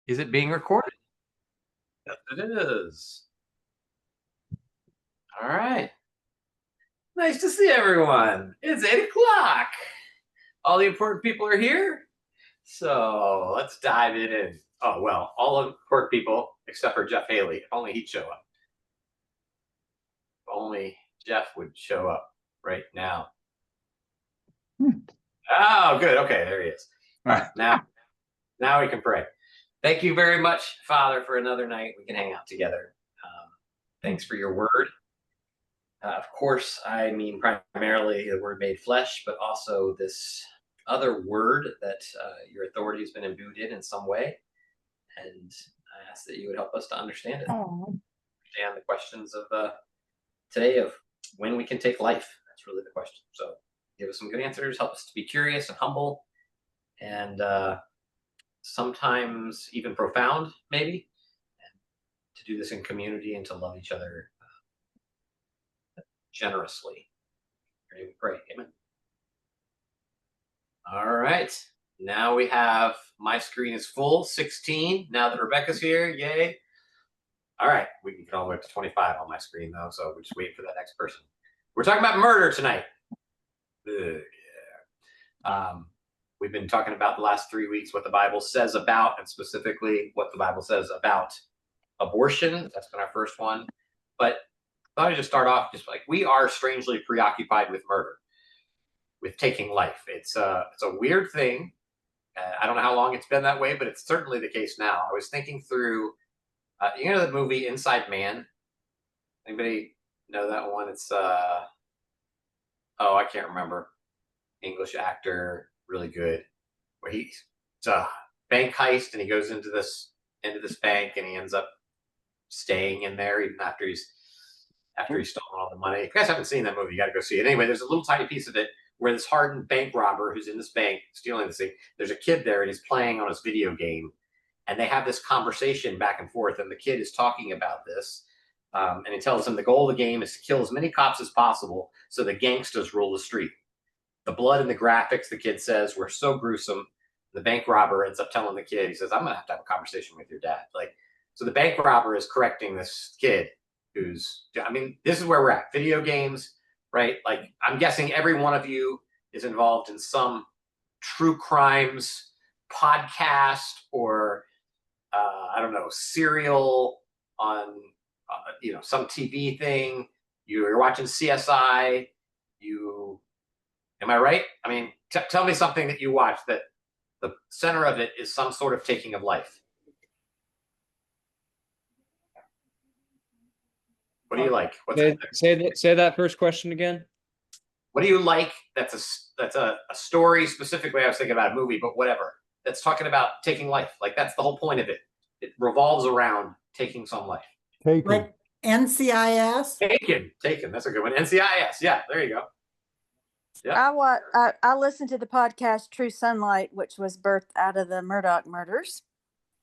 Is it being recorded? Yes, it is. All right. Nice to see everyone. It's 8 o'clock. All the important people are here. So let's dive in. Oh, well, all the important people except for Jeff Haley. If only he'd show up. If only Jeff would show up right now. Oh, good. Okay, there he is. All right. Now we can pray. Thank you very much, Father, for another night we can hang out together. Thanks for your word. Of course, I mean primarily the word made flesh, but also this other word that your authority has been imbued in some way. And I ask that you would help us to understand it. Understand the questions of today of when we can take life. That's really the question. So give us some good answers, help us to be curious and humble, and sometimes even profound, maybe, and to do this in community and to love each other generously. We pray. Amen. All right. Now we have my screen is full, 16. Now that Rebecca's here, yay. All right. We can get all the way up to 25 on my screen, though, so we're just waiting for that next person. We're talking about murder tonight. Ugh, yeah. We've been talking about the last 3 weeks what the Bible says about, and specifically what the Bible says about abortion. That's been our first one. But I thought I'd just start off just like we are strangely preoccupied with murder, with taking life. It's a weird thing. I don't know how long it's been that way, but it's certainly the case now. I was thinking through, you know, the movie Inside Man. Anybody know that one? It's I can't remember. English actor, really good. Where it's a bank heist, and he goes into this bank, and he ends up staying in there even after he's stolen all the money. If you guys haven't seen that movie, you got to go see it. Anyway, there's a little tiny piece of it where this hardened bank robber who's in this bank stealing this thing, there's a kid there and he's playing on his video game, and they have this conversation back and forth, and the kid is talking about this, and he tells him the goal of the game is to kill as many cops as possible so the gangsters rule the street. The blood and the graphics, the kid says, were so gruesome. The bank robber ends up telling the kid, he says, I'm going to have a conversation with your dad. So the bank robber is correcting this kid who's, this is where we're at. Video games, right? Like, I'm guessing every one of you is involved in some true crimes podcast or, I don't know, serial on, some TV thing. You're watching CSI. Am I right? I mean, tell me something that you watch that the center of it is some sort of taking of life. What do you like? Say that first question again. What do you like? That's a story specifically. I was thinking about a movie, but whatever. That's talking about taking life. Like, that's the whole point of it. It revolves around taking some life. Taken. Like NCIS? Taken. That's a good one. NCIS. Yeah, there you go. Yeah. I listened to the podcast True Sunlight, which was birthed out of the Murdaugh murders.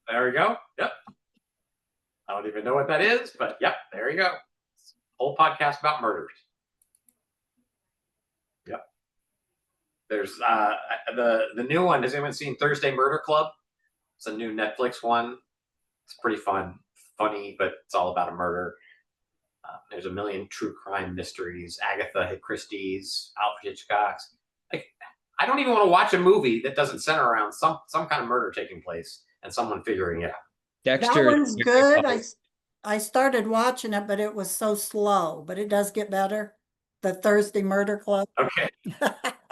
There we go. Yep. I don't even know what that is, but yep, there you go. Whole podcast about murders. Yep. There's the new one. Has anyone seen Thursday Murder Club? It's a new Netflix one. It's pretty funny, but it's all about a murder. There's a million true crime mysteries. Agatha Christie's, Alfred Hitchcock's. I don't even want to watch a movie that doesn't center around some kind of murder taking place and someone figuring it out. Dexter. That one's good. I started watching it, but it was so slow. But it does get better. The Thursday Murder Club. Okay.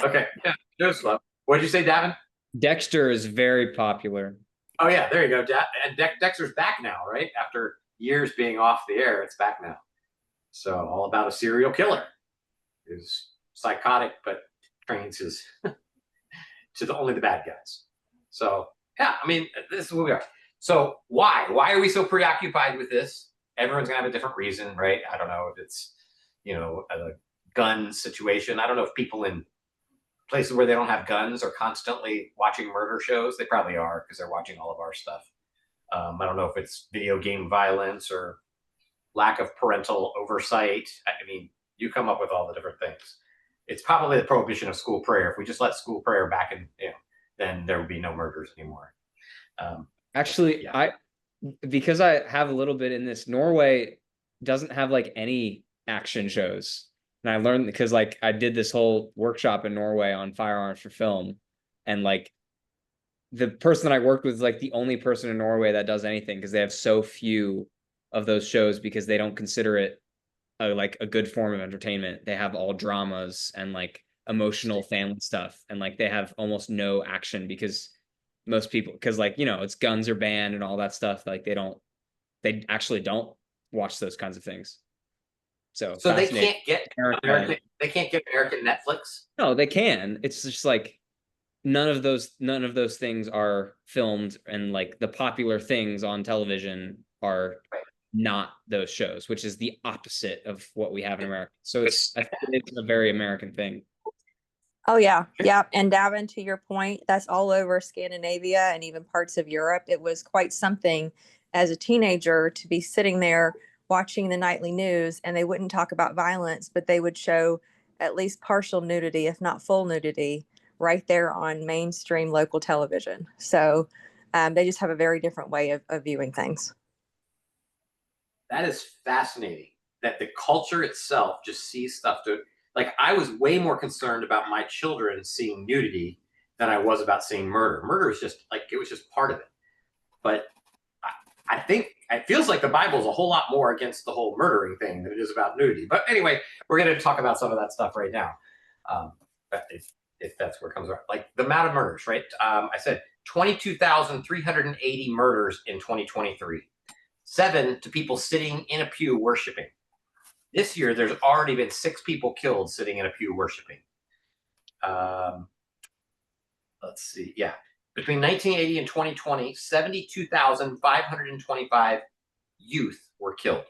Okay. Yeah, it was slow. What did you say, Davin? Dexter is very popular. Oh yeah, there you go. And Dexter's back now, right? After years being off the air, it's back now. So all about a serial killer who's psychotic, but trains his to only the bad guys. So yeah, this is where we are. So why are we so preoccupied with this? Everyone's gonna have a different reason, right? I don't know if it's, a gun situation. I don't know if people in places where they don't have guns are constantly watching murder shows. They probably are, because they're watching all of our stuff. I don't know if it's video game violence or lack of parental oversight. You come up with all the different things. It's probably the prohibition of school prayer. If we just let school prayer back in, then there would be no murders anymore. Actually, Yeah. because I have a little bit in this, Norway doesn't have like any action shows. And I learned because like I did this whole workshop in Norway on firearms for film. And like the person that I worked with is like the only person in Norway that does anything because they have so few of those shows because they don't consider it like a good form of entertainment. They have all dramas and like emotional family stuff, and like they have almost no action because most people, because like it's guns are banned and all that stuff. Like they actually don't watch those kinds of things. So they can't get American. They can't get American Netflix. No, they can. It's just like none of those things are filmed, and like the popular things on television are not those shows, which is the opposite of what we have in America. So I think it's a very American thing. Oh yeah. Yeah. And Davin, to your point, that's all over Scandinavia and even parts of Europe. It was quite something as a teenager to be sitting there watching the nightly news, and they wouldn't talk about violence, but they would show at least partial nudity, if not full nudity, right there on mainstream local television. So they just have a very different way of viewing things. That is fascinating that the culture itself just sees stuff like I was way more concerned about my children seeing nudity than I was about seeing murder. Murder is just like, it was just part of it. But I think it feels like the Bible is a whole lot more against the whole murdering thing than it is about nudity. But anyway, we're going to talk about some of that stuff right now. If that's where it comes around, like the amount of murders, right? I said 22,380 murders in 2023. 7 to people sitting in a pew worshiping. This year, there's already been 6 people killed sitting in a pew worshiping. Let's see. Yeah. Between 1980 and 2020, 72,525 youth were killed.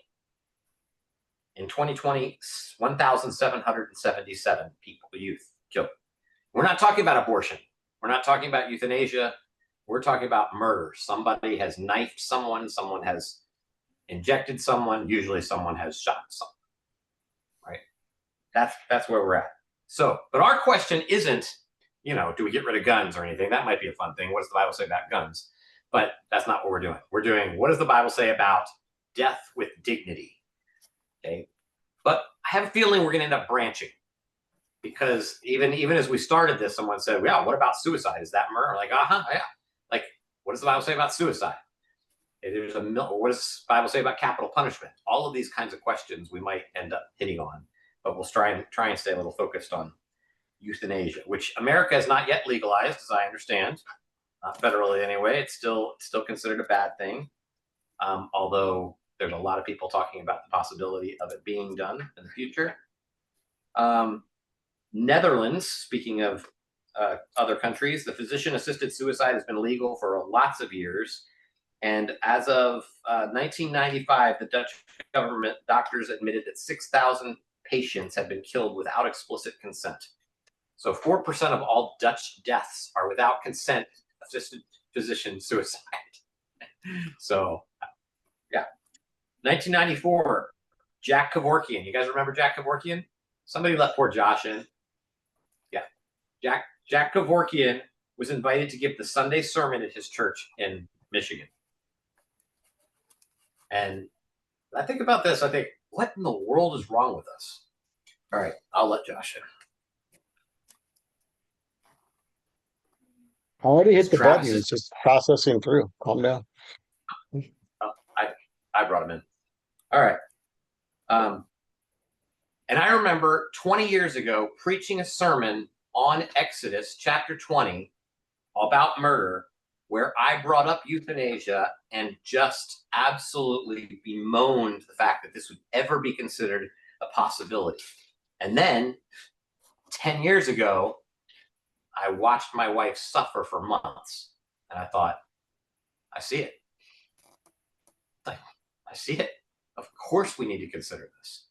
In 2020, 1,777 youth killed. We're not talking about abortion. We're not talking about euthanasia. We're talking about murder. Somebody has knifed someone. Someone has injected someone. Usually someone has shot someone, right? That's where we're at. So, but our question isn't, do we get rid of guns or anything? That might be a fun thing. What does the Bible say about guns? But that's not what we're doing. We're doing, what does the Bible say about death with dignity? Okay. But I have a feeling we're going to end up branching, because even as we started this, someone said, "Yeah, what about suicide? Is that murder?" Like, yeah. Like, what does the Bible say about suicide? What does the Bible say about capital punishment? All of these kinds of questions we might end up hitting on, but we'll try and stay a little focused on euthanasia, which America has not yet legalized, as I understand, not federally anyway. It's still considered a bad thing, although there's a lot of people talking about the possibility of it being done in the future. Netherlands, speaking of other countries, the physician-assisted suicide has been legal for lots of years. And as of 1995, the Dutch government, doctors admitted that 6,000 patients had been killed without explicit consent. So 4% of all Dutch deaths are without consent, assisted physician suicide. So, yeah. 1994, Jack Kevorkian. You guys remember Jack Kevorkian? Somebody let poor Josh in. Yeah. Jack Kevorkian was invited to give the Sunday sermon at his church in Michigan. And I think about this, I think, what in the world is wrong with us? All right, I'll let Josh in. Already hit the Travis button. is- It's just processing through. Calm down. I brought him in. All right. And I remember 20 years ago preaching a sermon on Exodus chapter 20 about murder, where I brought up euthanasia and just absolutely bemoaned the fact that this would ever be considered a possibility. And then 10 years ago, I watched my wife suffer for months, and I thought, I see it. I see it. Of course we need to consider this,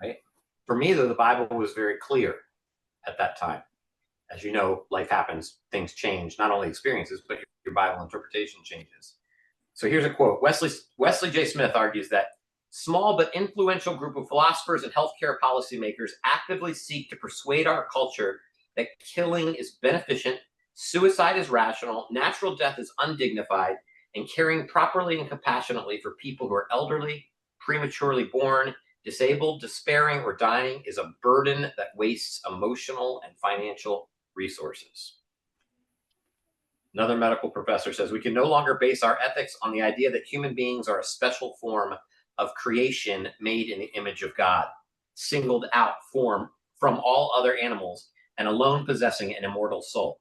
right? For me, though, the Bible was very clear at that time. As you know, life happens, things change, not only experiences, but your Bible interpretation changes. So here's a quote. Wesley J. Smith argues that small but influential group of philosophers and healthcare policymakers actively seek to persuade our culture that killing is beneficent, suicide is rational, natural death is undignified, and caring properly and compassionately for people who are elderly, prematurely born, disabled, despairing, or dying is a burden that wastes emotional and financial resources. Another medical professor says we can no longer base our ethics on the idea that human beings are a special form of creation made in the image of God, singled out form from all other animals and alone possessing an immortal soul.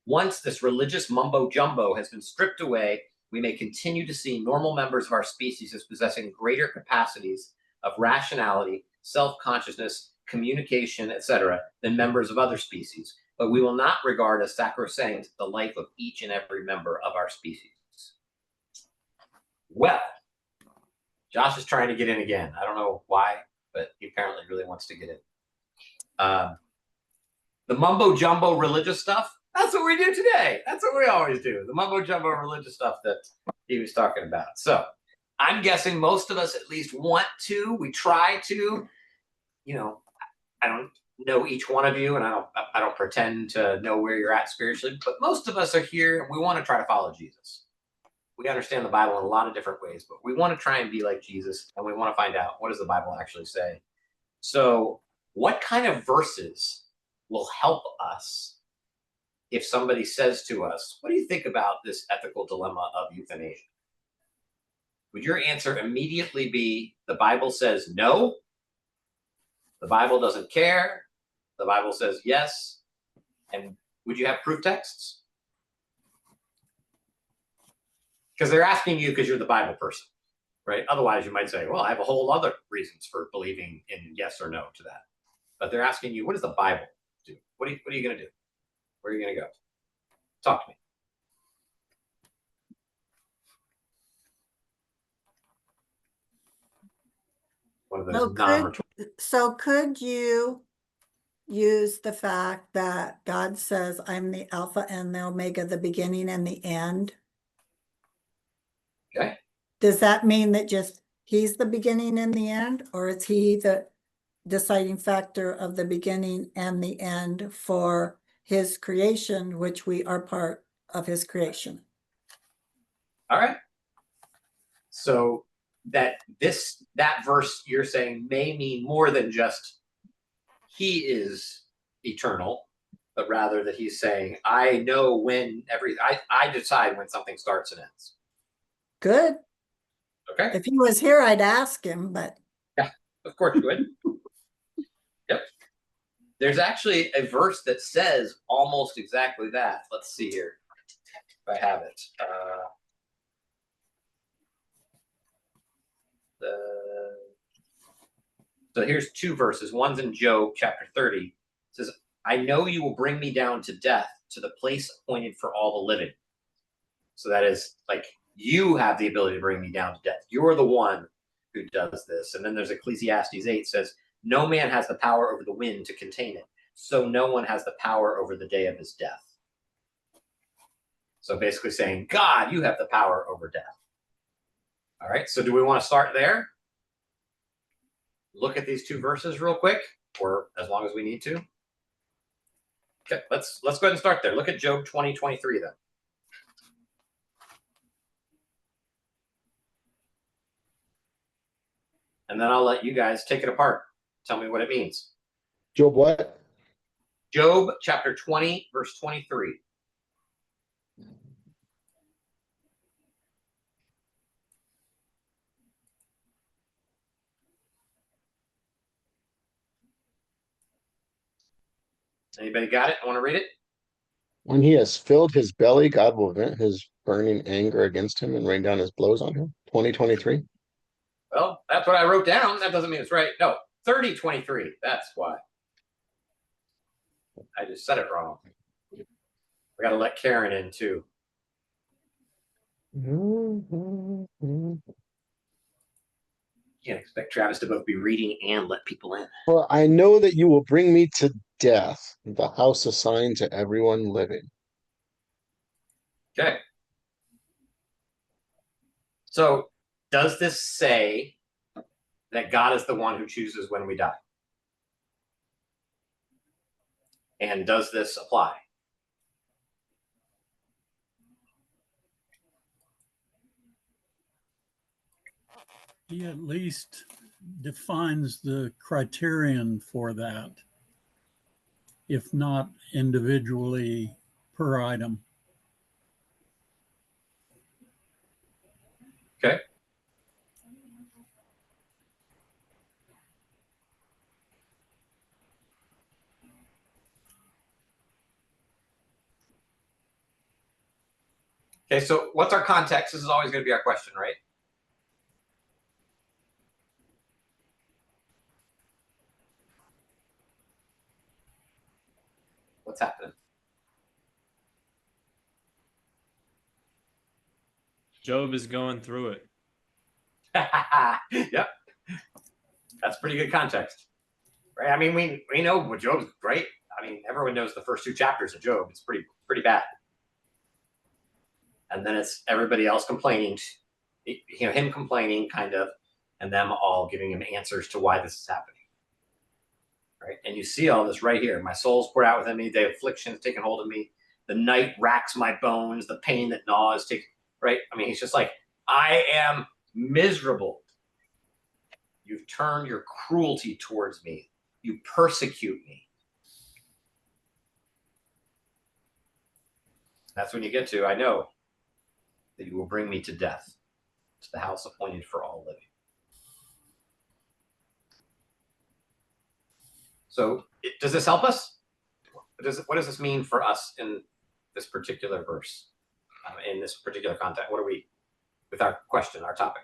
Once this religious mumbo jumbo has been stripped away, we may continue to see normal members of our species as possessing greater capacities of rationality, self-consciousness, communication, etc., than members of other species, but we will not regard as sacrosanct the life of each and every member of our species. Well, Josh is trying to get in again. I don't know why, but he apparently really wants to get in. The mumbo jumbo religious stuff, that's what we do today. That's what we always do. The mumbo jumbo religious stuff that he was talking about. So I'm guessing most of us at least want to, we try to, I don't know each one of you, and I don't pretend to know where you're at spiritually, but most of us are here and we want to try to follow Jesus. We understand the Bible in a lot of different ways, but we want to try and be like Jesus, and we want to find out, what does the Bible actually say? So what kind of verses will help us if somebody says to us, what do you think about this ethical dilemma of euthanasia? Would your answer immediately be, the Bible says no? The Bible doesn't care? The Bible says yes? And would you have proof texts? Because they're asking you because you're the Bible person, right? Otherwise, you might say, well, I have a whole other reasons for believing in yes or no to that. But they're asking you, what does the Bible do? What are you going to do? Where are you going to go? Talk to me. One of those So could you use the fact that God says, I'm the Alpha and the Omega, the beginning and the end? Okay. Does that mean that just he's the beginning and the end, or is he the deciding factor of the beginning and the end for his creation, which we are part of his creation? All right. So that verse you're saying may mean more than just he is eternal, but rather that he's saying, I know when I decide when something starts and ends. Good. Okay. If he was here, I'd ask him, but. Yeah, of course you would. Yep. There's actually a verse that says almost exactly that. Let's see here if I have it. So here's two verses. One's in Job chapter 30. It says, I know you will bring me down to death, to the place appointed for all the living. So that is like, you have the ability to bring me down to death. You're the one who does this. And then there's Ecclesiastes 8 says, no man has the power over the wind to contain it. So no one has the power over the day of his death. So basically saying, God, you have the power over death. All right. So do we want to start there? Look at these two verses real quick, or as long as we need to. Okay, let's go ahead and start there. Look at Job 20:23 then. And then I'll let you guys take it apart. Tell me what it means. Job what? Job chapter 20, verse 23. Anybody got it? I want to read it. When he has filled his belly, God will vent his burning anger against him and rain down his blows on him. 2023. Well, that's what I wrote down. That doesn't mean it's right. No, 30:23. That's why. I just said it wrong. We got to let Karen in too. Can't expect Travis to both be reading and let people in. For I know that you will bring me to death, the house assigned to everyone living. Okay. So does this say that God is the one who chooses when we die? And does this apply? he at least defines the criterion for that, if not individually per item. Okay. Okay, so what's our context? This is always going to be our question, right? What's happening? Job is going through it. Yep. That's pretty good context. Right? I mean, we know what Job's great. I mean, everyone knows the first 2 chapters of Job. It's pretty bad. And then it's everybody else complaining, him complaining kind of, and them all giving him answers to why this is happening. Right? And you see all this right here. My soul's poured out within me. The affliction's taken hold of me. The night racks my bones. The pain that gnaws takes, right? I mean, he's just like, I am miserable. You've turned your cruelty towards me. You persecute me. That's when you get to, I know that you will bring me to death, to the house appointed for all living. So does this help us? What does this mean for us in this particular verse, in this particular context? What are we, with our question, our topic?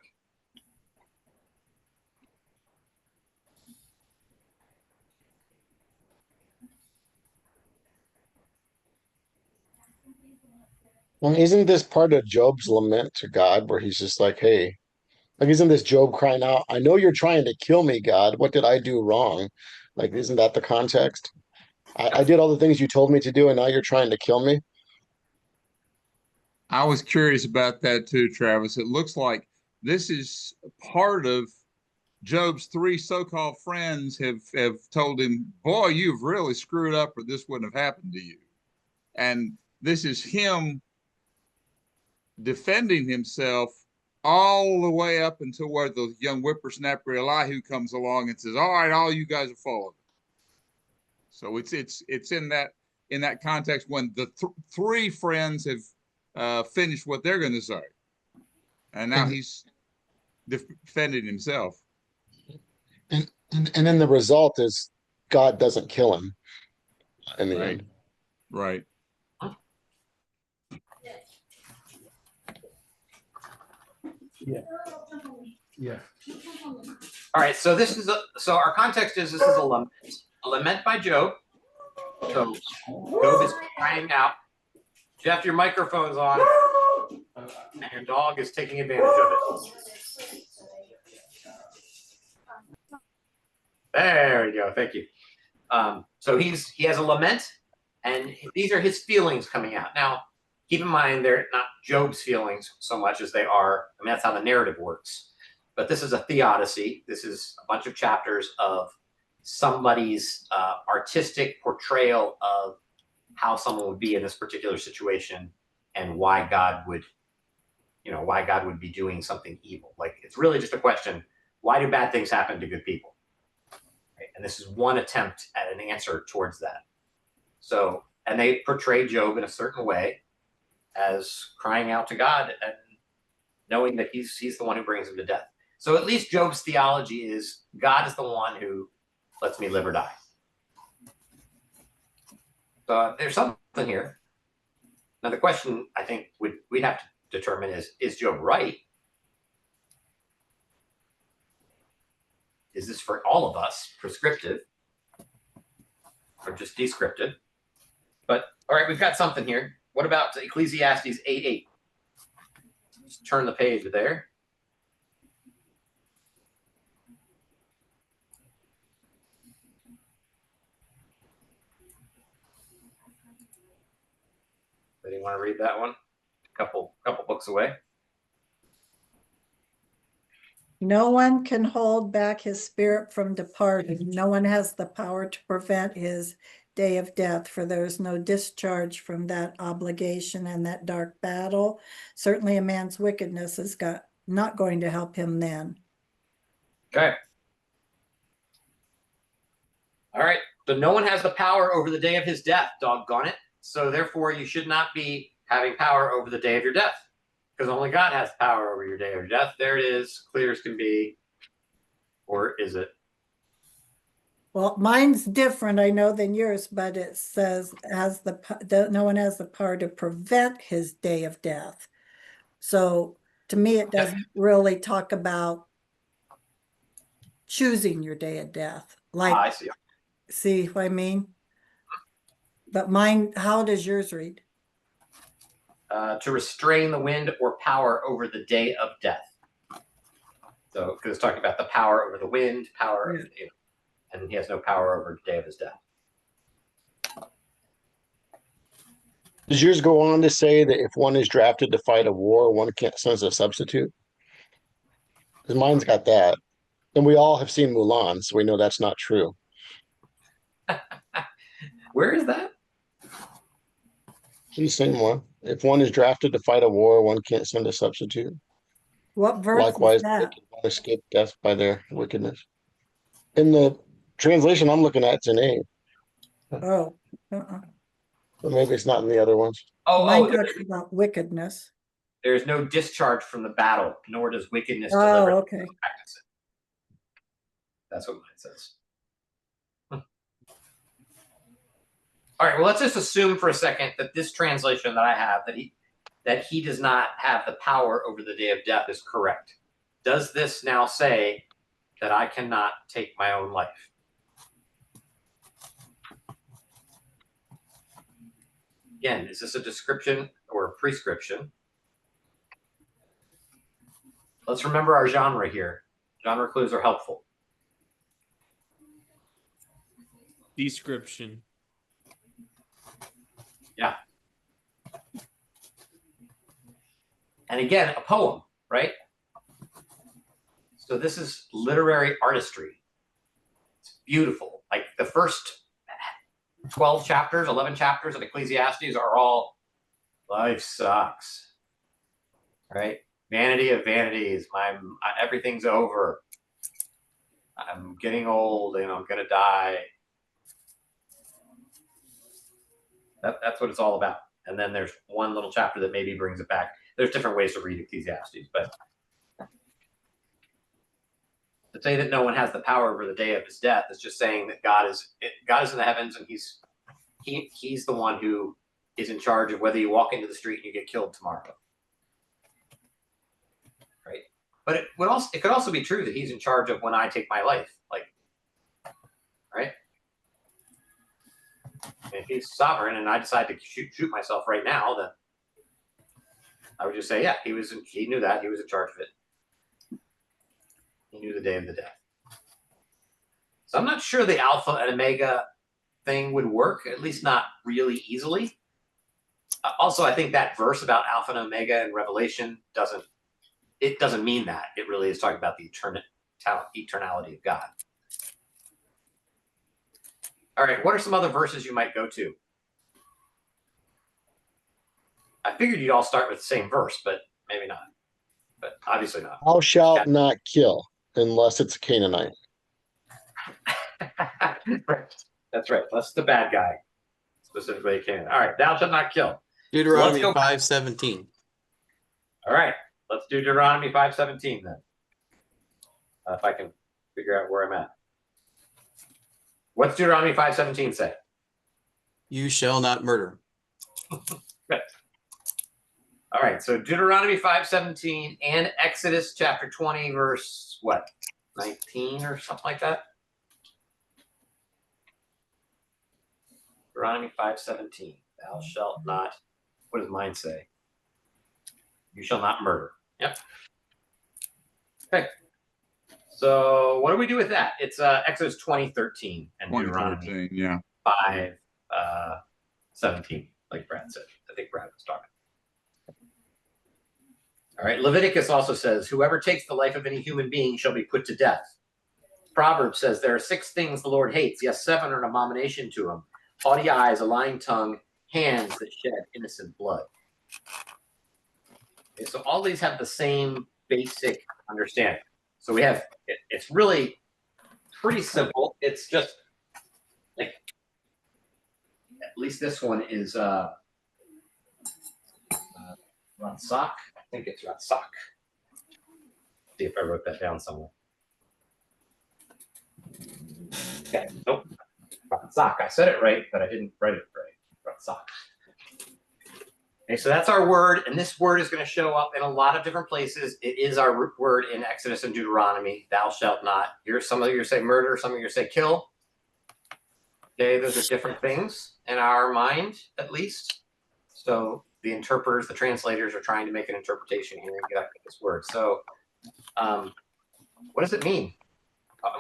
Well, isn't this part of Job's lament to God where he's just like, hey, like, isn't this Job crying out, I know you're trying to kill me, God. What did I do wrong? Like, isn't that the context? I did all the things you told me to do, and now you're trying to kill me. I was curious about that too, Travis. It looks like this is part of Job's 3 so-called friends have told him, boy, you've really screwed up or this wouldn't have happened to you. And this is him defending himself all the way up until where the young whippersnapper Elihu comes along and says, all right, all you guys are full of it. So it's in that context when the 3 friends have finished what they're going to say. And now he's defending himself. And then the result is God doesn't kill him in the end. Right. Yeah. All right, so this is so our context is this is a lament by Job. So Job is crying out. Jeff, your microphone's on, and your dog is taking advantage of it. There we go. Thank you. So he has a lament, and these are his feelings coming out. Now, keep in mind they're not Job's feelings so much as they are. I mean, that's how the narrative works. But this is a theodicy. This is a bunch of chapters of somebody's artistic portrayal of how someone would be in this particular situation and why God would, why God would be doing something evil. Like, it's really just a question, why do bad things happen to good people? Right? And this is one attempt at an answer towards that. So, and they portray Job in a certain way as crying out to God and knowing that he's the one who brings him to death. So at least Job's theology is God is the one who lets me live or die. So there's something here. Now the question I think we'd have to determine is Job right? Is this for all of us prescriptive or just descriptive? But all right, we've got something here. What about Ecclesiastes 8:8? Just turn the page there. Anybody want to read that one? Couple books away. No one can hold back his spirit from departing. No one has the power to prevent his day of death, for there is no discharge from that obligation and that dark battle. Certainly a man's wickedness is not going to help him then. Okay. All right. So no one has the power over the day of his death, doggone it. So therefore, you should not be having power over the day of your death, because only God has power over your day of your death. There it is, clear as can be. Or is it? Well, mine's different, I know, than yours, but it says no one has the power to prevent his day of death. So to me, it doesn't really talk about choosing your day of death. Like, I see. see what I mean? But mine, how does yours read? To restrain the wind or power over the day of death. So, because it's talking about the power over the wind, power, Yeah. and he has no power over the day of his death. Does yours go on to say that if one is drafted to fight a war, one can't send as a substitute? Because mine's got that. And we all have seen Mulan, so we know that's not true. Where is that? The same one. If one is drafted to fight a war, one can't send a substitute. What verse Likewise, is the that? wicked won't escape death by their wickedness. In the translation I'm looking at, it's an A, Oh, but maybe it's not in the other ones. mine Oh, talks about wickedness. there's no discharge from the battle, nor does wickedness Oh, deliver okay. practice it. That's what mine says. All right, well, let's just assume for a second that this translation that I have, that he does not have the power over the day of death, is correct. Does this now say that I cannot take my own life? Again, is this a description or a prescription? Let's remember our genre here. Genre clues are helpful. Description. Yeah. And again, a poem, right? So this is literary artistry. It's beautiful. Like the first 12 chapters, 11 chapters of Ecclesiastes are all life sucks, right? Vanity of vanities. Everything's over. I'm getting old and I'm gonna die. That's what it's all about. And then there's one little chapter that maybe brings it back. There's different ways to read Ecclesiastes, but to say that no one has the power over the day of his death is just saying that God is in the heavens, and he's the one who is in charge of whether you walk into the street and you get killed tomorrow. Right? But it could also be true that he's in charge of when I take my life. Like, right? And if he's sovereign and I decide to shoot myself right now, then I would just say, yeah, he knew that, he was in charge of it. He knew the day of the death. So I'm not sure the Alpha and Omega thing would work, at least not really easily. Also, I think that verse about Alpha and Omega in Revelation doesn't mean that. It really is talking about the eternality of God. All right, what are some other verses you might go to? I figured you'd all start with the same verse, but maybe not. But obviously not. Thou shalt Yeah. not kill unless it's a Canaanite. Right. That's right. That's the bad guy. Specifically, Canaan. All right, thou shalt not kill. Deuteronomy Let's go. 5:17. All right, let's do Deuteronomy 5:17 then. If I can figure out where I'm at. What's Deuteronomy 5:17 say? You shall not murder. Good. All right, so Deuteronomy 5:17 and Exodus chapter 20, verse what? 19 or something like that? Deuteronomy 5:17. Thou shalt not, what does mine say? You shall not murder. Yep. Okay. So what do we do with that? It's Exodus 20:13 and Deuteronomy 2013, yeah. 5:17, like Brad said. I think Brad was talking. All right, Leviticus also says, whoever takes the life of any human being shall be put to death. Proverbs says there are 6 things the Lord hates. Yes, 7 are an abomination to him. Haughty eyes, a lying tongue, hands that shed innocent blood. Okay, so all these have the same basic understanding. So we have, it's really pretty simple. It's just like, at least this one is Ratsak. I think it's Ratsak. See if I wrote that down somewhere. Okay, nope. Ratsak. I said it right, but I didn't write it right. Ratsak. Okay, so that's our word, and this word is going to show up in a lot of different places. It is our word in Exodus and Deuteronomy. Thou shalt not. Some of you say murder, some of you say kill. Okay, those are different things in our mind, at least. So the interpreters, the translators are trying to make an interpretation here and get up with this word. So what does it mean?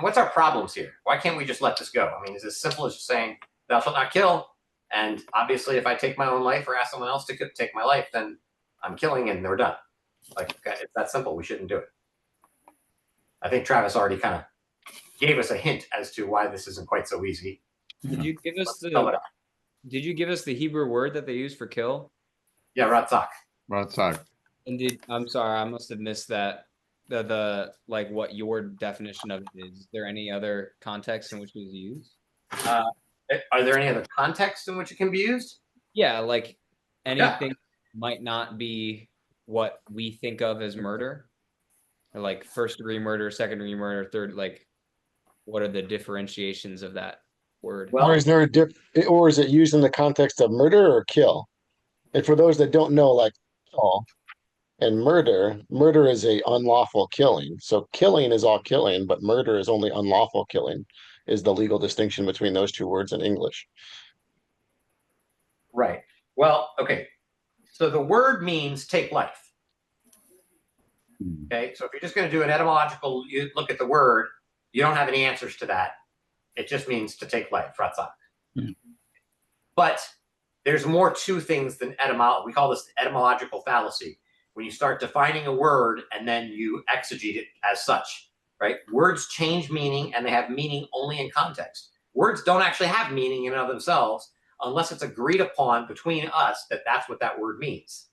What's our problems here? Why can't we just let this go? I mean, is it as simple as just saying, thou shalt not kill? And obviously, if I take my own life or ask someone else to take my life, then I'm killing and we're done. Like, it's that simple. We shouldn't do it. I think Travis already kind of gave us a hint as to why this isn't quite so easy. Did you give us the Hebrew word that they use for kill? Yeah, Ratzak. Ratsak. And I'm sorry, I must have missed that. The like what your definition of it is. Is there any other context in which it is used? Are there any other contexts in which it can be used? Yeah, like anything might not be what we think of as murder. Or like first degree murder, second degree murder, third, like what are the differentiations of that word? Well, Or is there or is it used in the context of murder or kill? And for those that don't know, like kill and murder is a unlawful killing. So killing is all killing, but murder is only unlawful killing, is the legal distinction between those two words in English. right. Well, okay. So the word means take life. Okay. So if you're just going to do an etymological, you look at the word, you don't have any answers to that. It just means to take life, Ratzak. But there's more to things than etymology. We call this etymological fallacy. When you start defining a word and then you exegete it as such, right? Words change meaning and they have meaning only in context. Words don't actually have meaning in and of themselves unless it's agreed upon between us that that's what that word means.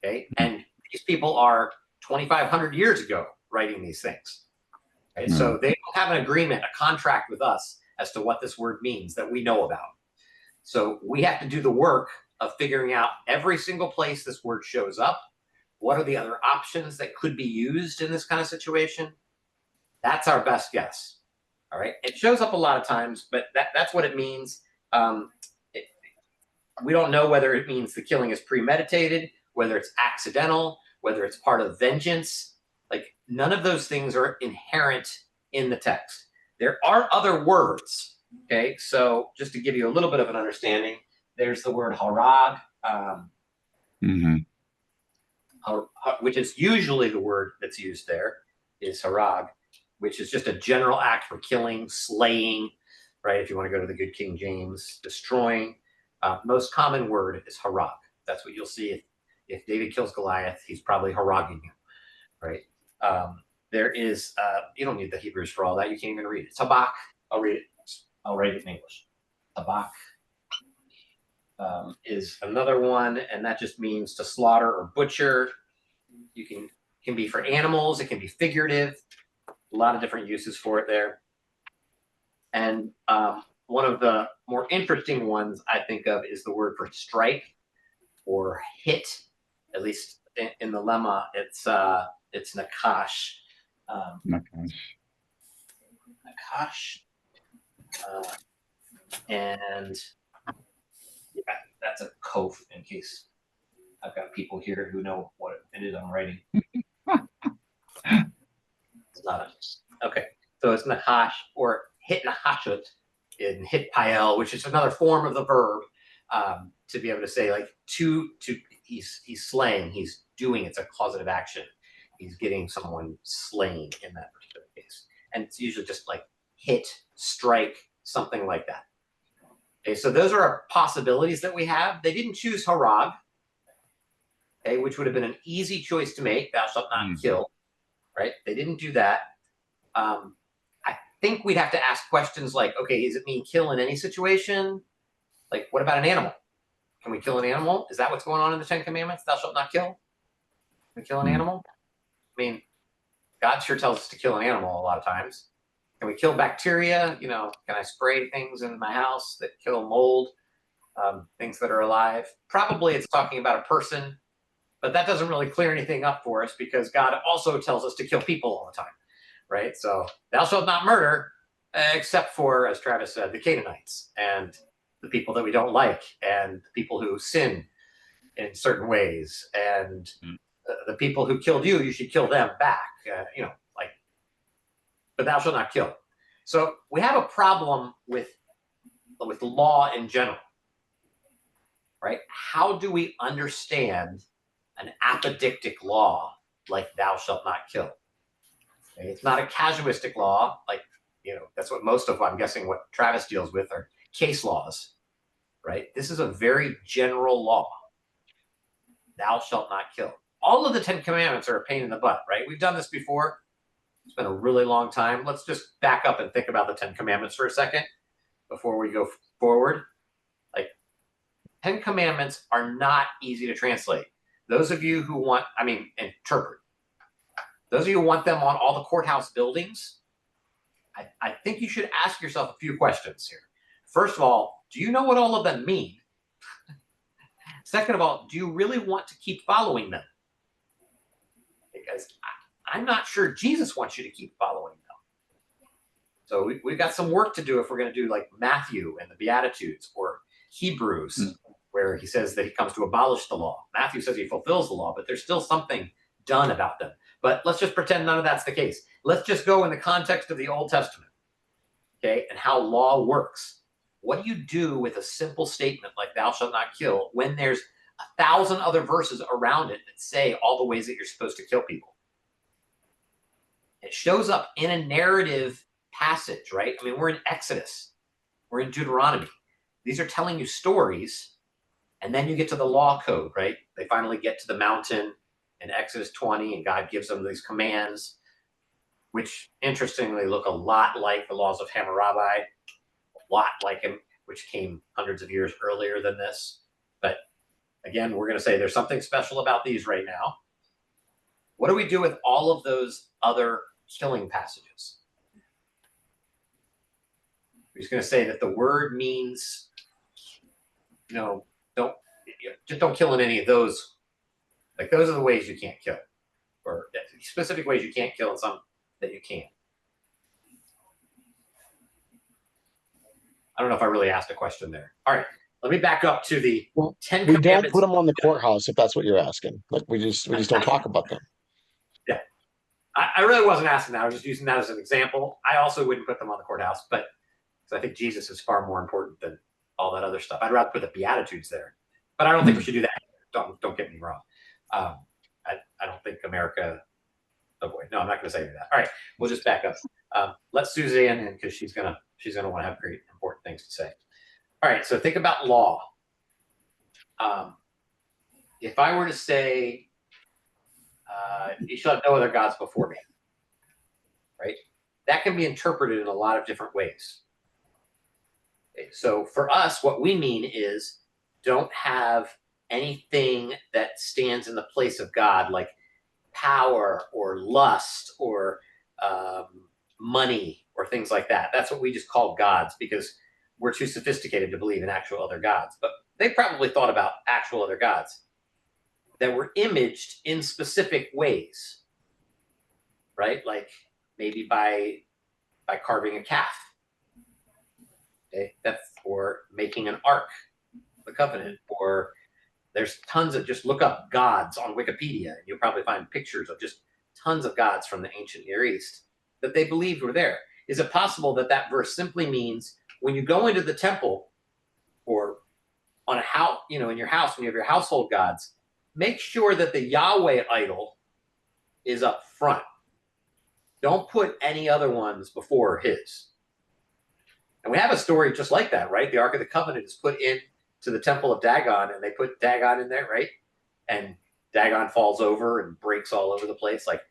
Okay. And these people are 2,500 years ago writing these things. Okay? So they don't have an agreement, a contract with us as to what this word means that we know about. So we have to do the work of figuring out every single place this word shows up. What are the other options that could be used in this kind of situation? That's our best guess. All right. It shows up a lot of times, but that's what it means. We don't know whether it means the killing is premeditated, whether it's accidental, whether it's part of vengeance. Like none of those things are inherent in the text. There are other words. Okay. So just to give you a little bit of an understanding, there's the word harag, which is usually the word that's used there, is harag, which is just a general act for killing, slaying, right? If you want to go to the good King James, destroying. Most common word is harag. That's what you'll see if David kills Goliath, he's probably haragging him, right? There is, you don't need the Hebrews for all that. You can't even read it. Tabak, I'll read it. I'll write it in English. Tabak is another one, and that just means to slaughter or butcher. You can be for animals. It can be figurative. A lot of different uses for it there. And one of the more interesting ones I think of is the word for strike or hit. At least in the lemma, it's nakash. Nakash. And yeah, that's a kof in case I've got people here who know what it is I'm writing. It's not okay. So it's nahash or hit nahashut in hit pael, which is another form of the verb to be able to say like he's slaying, he's doing, it's a causative action. He's getting someone slain in that particular case. And it's usually just like hit, strike, something like that. Okay, so those are our possibilities that we have. They didn't choose harag, okay, which would have been an easy choice to make. Thou shalt not kill, right? They didn't do that. I think we'd have to ask questions like, okay, does it mean kill in any situation? Like, what about an animal? Can we kill an animal? Is that what's going on in the Ten Commandments? Thou shalt not kill? Can we kill an animal? I mean, God sure tells us to kill an animal a lot of times. Can we kill bacteria? You know, can I spray things in my house that kill mold, things that are alive? Probably it's talking about a person, but that doesn't really clear anything up for us because God also tells us to kill people all the time, right? So thou shalt not murder, except for, as Travis said, the Canaanites and the people that we don't like and the people who sin in certain ways and the people who killed you, you should kill them back, you know, like, but thou shalt not kill. So we have a problem with law in general, right? How do we understand an apodictic law like thou shalt not kill? Okay, it's not a casuistic law, like, you know, that's what most of, I'm guessing, what Travis deals with are case laws, right? This is a very general law. Thou shalt not kill. All of the 10 Commandments are a pain in the butt, right? We've done this before. It's been a really long time. Let's just back up and think about the 10 Commandments for a second before we go forward. Like, 10 Commandments are not easy to translate. Those of you who want, interpret. Those of you who want them on all the courthouse buildings, I think you should ask yourself a few questions here. First of all, do you know what all of them mean? Second of all, do you really want to keep following them? Because I'm not sure Jesus wants you to keep following them. So we've got some work to do if we're going to do like Matthew and the Beatitudes or Hebrews, where he says that he comes to abolish the law. Matthew says he fulfills the law, but there's still something done about them. But let's just pretend none of that's the case. Let's just go in the context of the Old Testament, okay, and how law works. What do you do with a simple statement like thou shalt not kill when there's 1,000 other verses around it that say all the ways that you're supposed to kill people? It shows up in a narrative passage, right? I mean, we're in Exodus. We're in Deuteronomy. These are telling you stories, and then you get to the law code, right? They finally get to the mountain in Exodus 20, and God gives them these commands, which interestingly look a lot like the laws of Hammurabi, a lot like him, which came hundreds of years earlier than this. But again, we're going to say there's something special about these right now. What do we do with all of those other killing passages? We're just going to say that the word means, you know, just don't kill in any of those. Like, those are the ways you can't kill, or specific ways you can't kill and some that you can. I don't know if I really asked a question there. All right, let me back up to the 10 We Commandments. don't put them on the courthouse if that's what you're asking. Like we just don't talk about them. Yeah, I really wasn't asking that. I was just using that as an example. I also wouldn't put them on the courthouse, but because I think Jesus is far more important than all that other stuff. I'd rather put the Beatitudes there, but I don't think we should do that. Don't get me wrong. I don't think America. Oh boy, no, I'm not going to say any of that. All right, we'll just back up. Let Suzanne in because she's gonna want to have great important things to say. All right, so think about law. If I were to say, you shall have no other gods before me, right? That can be interpreted in a lot of different ways. Okay, so for us, what we mean is don't have anything that stands in the place of God, like power or lust or money or things like that. That's what we just call gods because we're too sophisticated to believe in actual other gods. But they probably thought about actual other gods that were imaged in specific ways, right? Like maybe by carving a calf, okay? Or making an ark, the covenant, or there's tons of, just look up gods on Wikipedia and you'll probably find pictures of just tons of gods from the ancient Near East that they believed were there. Is it possible that that verse simply means when you go into the temple or on a house, you know, in your house, when you have your household gods, make sure that the Yahweh idol is up front. Don't put any other ones before his. And we have a story just like that, right? The Ark of the Covenant is put in to the temple of Dagon, and they put Dagon in there, right? And Dagon falls over and breaks all over the place. Like,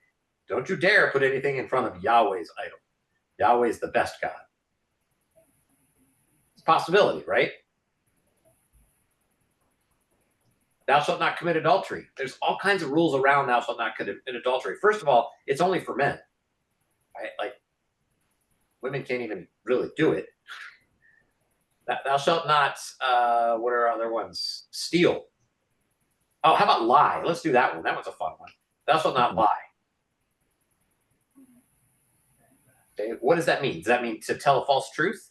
don't you dare put anything in front of Yahweh's idol. Yahweh's the best God. It's a possibility, right? thou shalt not commit adultery. There's all kinds of rules around thou shalt not commit adultery. First of all, it's only for men, right? Like women can't even really do it. Thou shalt not, what are other ones? Steal. Oh, how about lie? Let's do that one. That one's a fun one. Thou shalt not lie. Okay, what does that mean? Does that mean to tell a false truth?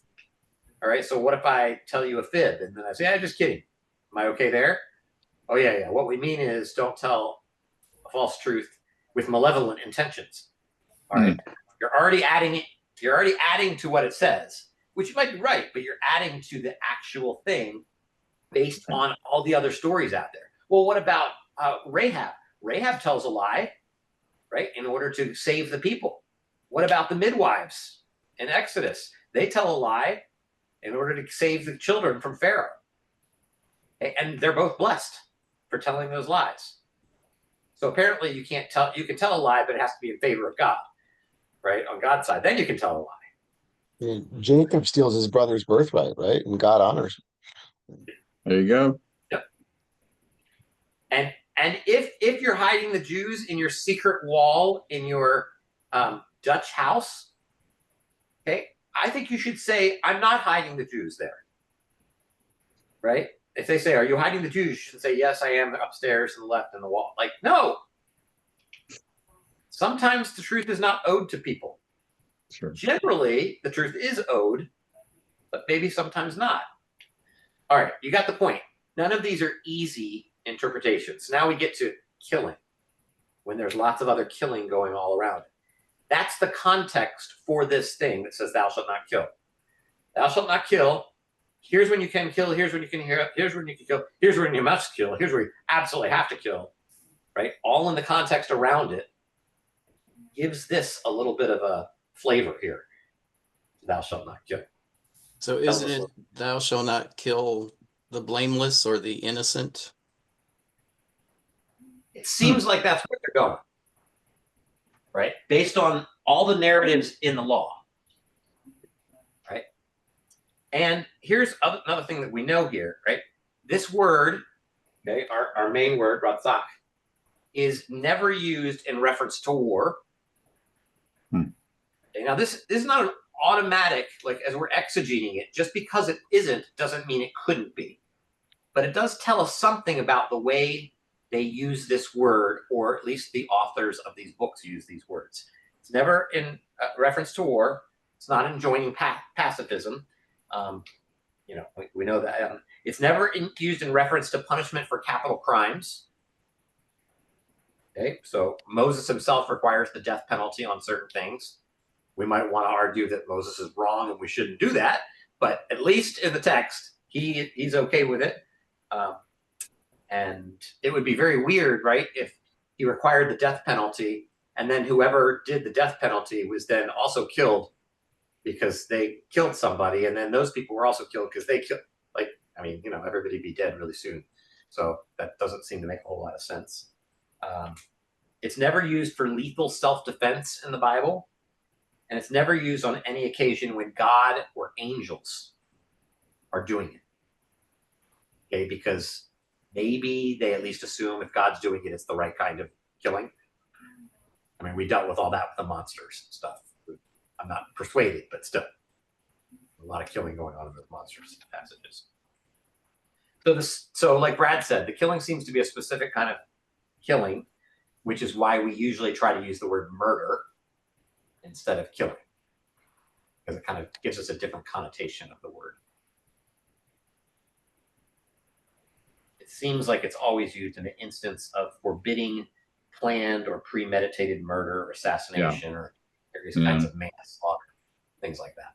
All right, so what if I tell you a fib and then I say, I'm just kidding. Am I okay there? Oh, yeah. What we mean is don't tell a false truth with malevolent intentions. All right. You're already adding to what it says, which you might be right, but you're adding to the actual thing based on all the other stories out there. Well, what about Rahab? Rahab tells a lie, right, in order to save the people. What about the midwives in Exodus? They tell a lie in order to save the children from Pharaoh. And they're both blessed for telling those lies. So apparently you can tell a lie, but it has to be in favor of God, right? On God's side. Then you can tell a lie. Jacob steals his brother's birthright, right? And God honors him. There you go. Yep. And if you're hiding the Jews in your secret wall in your Dutch house, okay, I think you should say, I'm not hiding the Jews there, right? If they say, are you hiding the Jews? You should say, yes, I am upstairs to the left in the wall. Like, no. Sometimes the truth is not owed to people. Sure. Generally, the truth is owed, but maybe sometimes not. All right, you got the point. None of these are easy interpretations. Now we get to killing, when there's lots of other killing going all around. That's the context for this thing that says thou shalt not kill. Thou shalt not kill. Here's when you can kill. Here's when you can hear. Here's when you can kill. Here's when you must kill. Here's where you absolutely have to kill. Right? All in the context around it gives this a little bit of a flavor here. Thou shalt not kill. So isn't it thou shalt not kill the blameless or the innocent? It seems like that's where they're going. Right? Based on all the narratives in the law. Right? And here's another thing that we know here, right? This word, okay, our main word, ratzak, is never used in reference to war. Okay, now this is not an automatic, like as we're exegeting it, just because it isn't doesn't mean it couldn't be. But it does tell us something about the way they use this word, or at least the authors of these books use these words. It's never in reference to war. It's not enjoining pacifism. We know that. It's never used in reference to punishment for capital crimes. Okay, so Moses himself requires the death penalty on certain things. We might want to argue that Moses is wrong and we shouldn't do that, but at least in the text, he's okay with it. And it would be very weird, right, if he required the death penalty and then whoever did the death penalty was then also killed because they killed somebody, and then those people were also killed because they killed, everybody'd be dead really soon. So that doesn't seem to make a whole lot of sense. It's never used for lethal self-defense in the Bible, and it's never used on any occasion when God or angels are doing it. Okay, because maybe they at least assume if God's doing it, it's the right kind of killing. I mean, we dealt with all that with the monsters and stuff. I'm not persuaded, but still, a lot of killing going on in those monsters passages. So like Brad said, the killing seems to be a specific kind of killing, which is why we usually try to use the word murder instead of killing, because it kind of gives us a different connotation of the word. It seems like it's always used in the instance of forbidding planned or premeditated murder or assassination or various kinds of mass slaughter, things like that.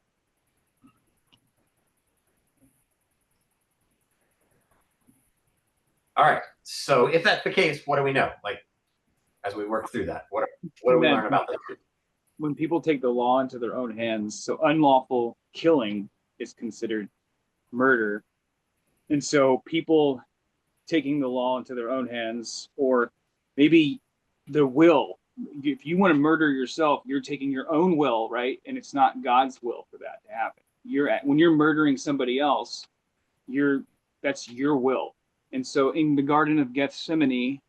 All right. So if that's the case, what do we know? Like, as we work through that, what do we learn about that? When people take the law into their own hands, so unlawful killing is considered murder. And so people taking the law into their own hands, or maybe the will, if you want to murder yourself, you're taking your own will, right? And it's not God's will for that to happen. When you're murdering somebody else, that's your will. And so in the Garden of Gethsemane,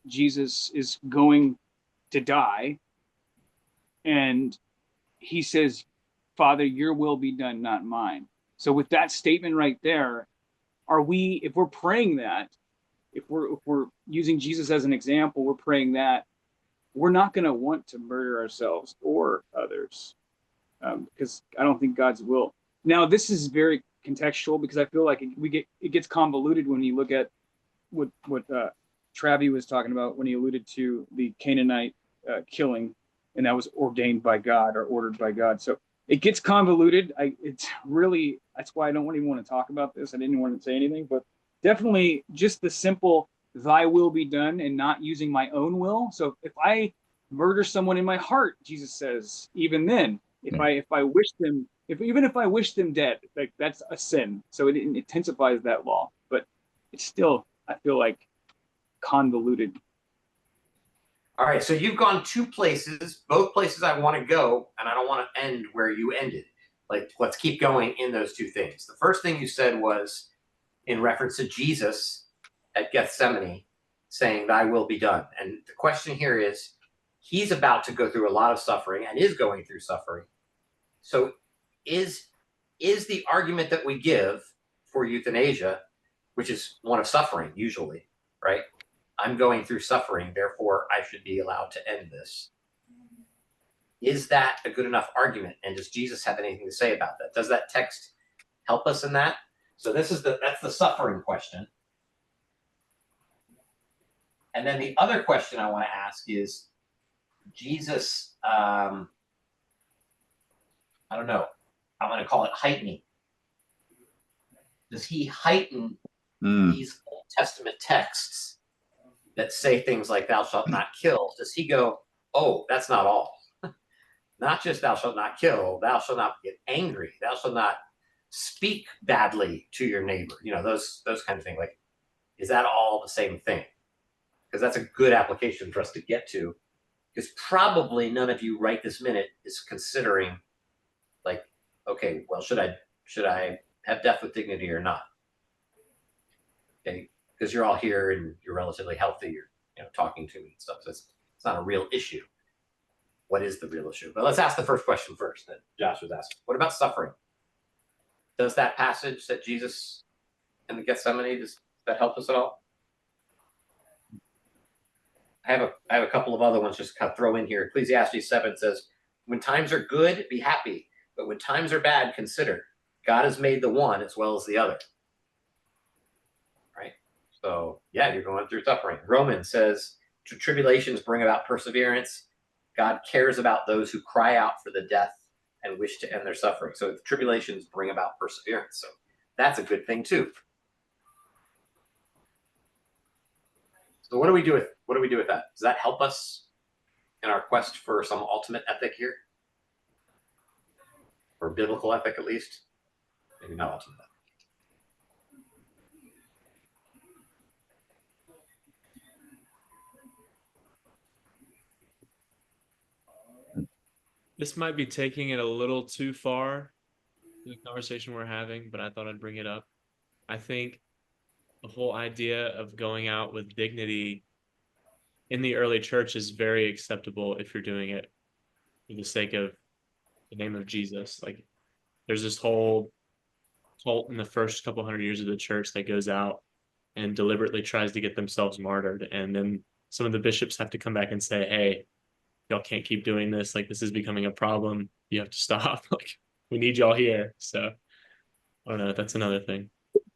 Jesus is going to die. And he says, Father, your will be done, not mine. So with that statement right there, if we're praying that, if we're using Jesus as an example, we're praying that, we're not going to want to murder ourselves or others, because I don't think God's will. Now, this is very contextual because I feel like it gets convoluted when you look at what Travi was talking about when he alluded to the Canaanite killing, and that was ordained by God or ordered by God. So it gets convoluted. That's why I don't even want to talk about this. I didn't want to say anything, but definitely just the simple thy will be done and not using my own will. So if I murder someone in my heart, Jesus says, even then, if I wish them, even if I wish them dead, like that's a sin. So it intensifies that law, but it's still, I feel like, convoluted. All right, so you've gone two places, both places I want to go, and I don't want to end where you ended. Like, let's keep going in those two things. The first thing you said was in reference to Jesus at Gethsemane saying, thy will be done. And the question here is, he's about to go through a lot of suffering and is going through suffering. So is the argument that we give for euthanasia, which is one of suffering usually, right? I'm going through suffering, therefore I should be allowed to end this. Is that a good enough argument? And does Jesus have anything to say about that? Does that text help us in that? So that's the suffering question. And then the other question I want to ask is, Jesus, I don't know, I'm going to call it heightening. Does he heighten these Old Testament texts that say things like thou shalt not kill? Does he go, oh, that's not all? Not just thou shalt not kill, thou shalt not get angry, thou shalt not speak badly to your neighbor, those kind of things. Like, is that all the same thing? Because that's a good application for us to get to, because probably none of you right this minute is considering, like, okay, well, should I have death with dignity or not? Okay, because you're all here and you're relatively healthy, you're talking to me and stuff, so it's not a real issue. What is the real issue? But let's ask the first question first that Josh was asking. What about suffering? Does that passage that Jesus in the Gethsemane, does that help us at all? I have a couple of other ones just to throw in here. Ecclesiastes 7 says, when times are good, be happy. But when times are bad, consider. God has made the one as well as the other. Right? So, yeah, you're going through suffering. Romans says, tribulations bring about perseverance. God cares about those who cry out for the death and wish to end their suffering. So tribulations bring about perseverance. So that's a good thing too. So what do we do with that? Does that help us in our quest for some ultimate ethic here? Or biblical ethic at least? Maybe not ultimate ethic. This might be taking it a little too far, the conversation we're having, but I thought I'd bring it up. I think the whole idea of going out with dignity in the early church is very acceptable if you're doing it for the sake of the name of Jesus. Like, there's this whole cult in the first couple hundred years of the church that goes out and deliberately tries to get themselves martyred. And then some of the bishops have to come back and say, hey, y'all can't keep doing this. Like, this is becoming a problem. You have to stop. Like, we need y'all here. So I don't know. That's another thing.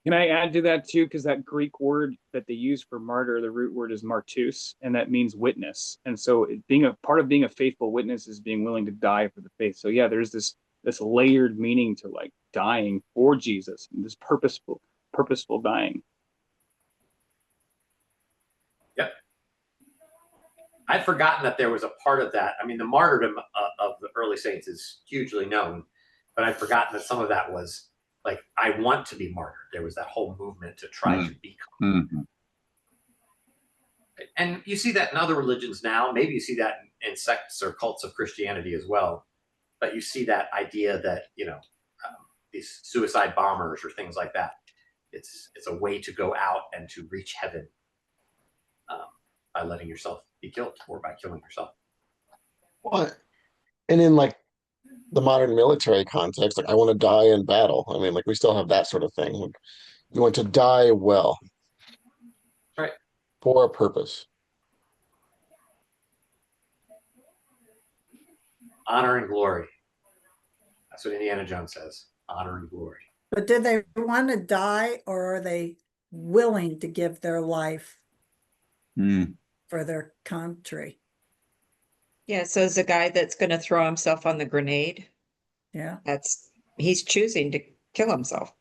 Can I add to that too? Because that Greek word that they use for martyr, the root word is martus, and that means witness. And so being a part of being a faithful witness is being willing to die for the faith. So yeah, there's this layered meaning to like dying for Jesus, and this purposeful dying. Yep. I'd forgotten that there was a part of that. I mean, the martyrdom of the early saints is hugely known, but I'd forgotten that some of that was like, I want to be martyred. There was that whole movement to try to become. And you see that in other religions now. Maybe you see that in sects or cults of Christianity as well. But you see that idea that, these suicide bombers or things like that, it's a way to go out and to reach heaven by letting yourself be killed or by killing yourself. What? And in like the modern military context, like I want to die in battle. I mean, like we still have that sort of thing. Like, you want to die well. Right. For a purpose. Honor and glory. That's what Indiana Jones says. Honor and glory. But did they want to die, or are they willing to give their life for their country? Yeah, so as a guy that's going to throw himself on the grenade, Yeah, he's choosing to kill himself.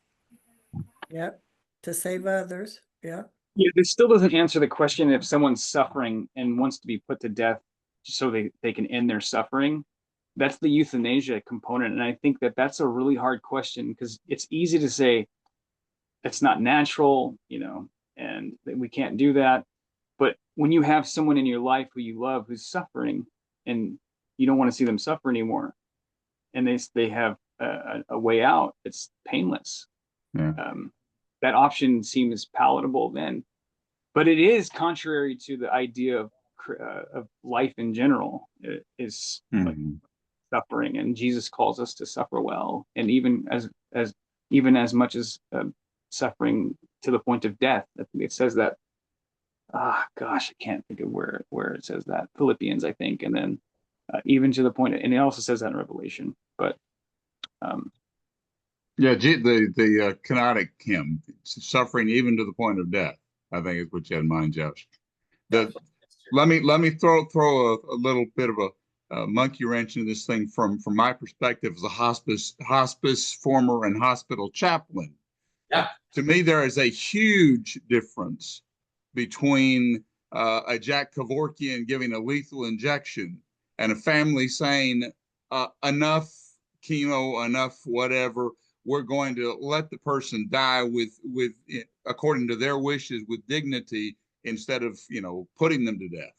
yep, to save others, yeah. Yeah, this still doesn't answer the question if someone's suffering and wants to be put to death so they can end their suffering. That's the euthanasia component. And I think that that's a really hard question, because it's easy to say it's not natural, you know, and that we can't do that. But when you have someone in your life who you love who's suffering and you don't want to see them suffer anymore, and they have a way out, it's painless. Yeah. That option seems palatable then, but it is contrary to the idea of life in general. It is like suffering, and Jesus calls us to suffer well, and even as much as suffering to the point of death. It says that. Gosh, I can't think of where it says that. Philippians, I think, and then even to the point, and it also says that in Revelation. But yeah, the canonic hymn, suffering even to the point of death, I think is what you had in mind, Josh. Let me throw a little bit of a monkey wrench into this thing from my perspective as a hospice former and hospital chaplain. Yeah. To me, there is a huge difference between a Jack Kevorkian giving a lethal injection and a family saying, enough chemo, enough whatever, we're going to let the person die with according to their wishes, with dignity, instead of, you know, putting them to death.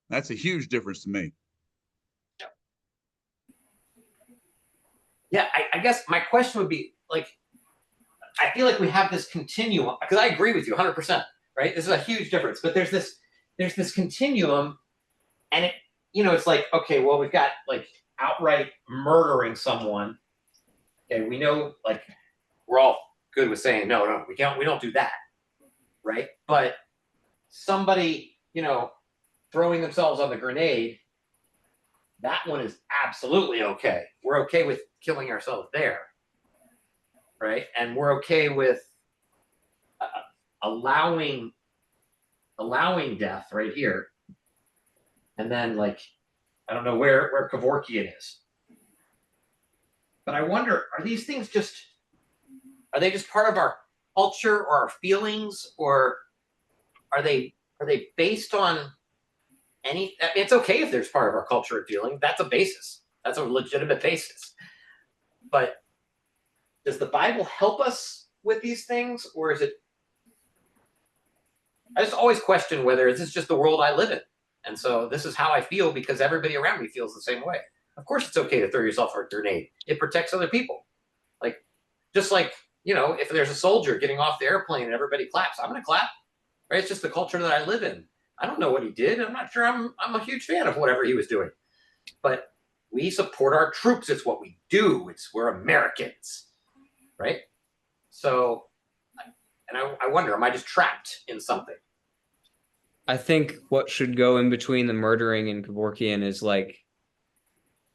That's a huge difference to me. Yeah, I guess my question would be, like, I feel like we have this continuum, because I agree with you 100%, right? This is a huge difference, but there's this continuum, and it, you know, it's like, okay, well, we've got like outright murdering someone. Okay, we know, like, we're all good with saying no, we don't do that, right? But somebody, you know, throwing themselves on the grenade, that one is absolutely okay. We're okay with killing ourselves there, right? And we're okay with allowing death right here. And then, like, I don't know where Kevorkian is, but I wonder, are these things are they just part of our culture or our feelings, or are they based on any? I mean, it's okay if there's part of our culture and feeling. That's a basis. That's a legitimate basis. But does the Bible help us with these things, or is it? I just always question whether this is just the world I live in, and so this is how I feel because everybody around me feels the same way. Of course, it's okay to throw yourself a grenade. It protects other people. Like, just like, you know, if there's a soldier getting off the airplane and everybody claps, I'm going to clap. Right? It's just the culture that I live in. I don't know what he did. I'm not sure I'm a huge fan of whatever he was doing. But we support our troops. It's what we do. We're Americans. Right? So, and I wonder, am I just trapped in something? I think what should go in between the murdering and Kevorkian is like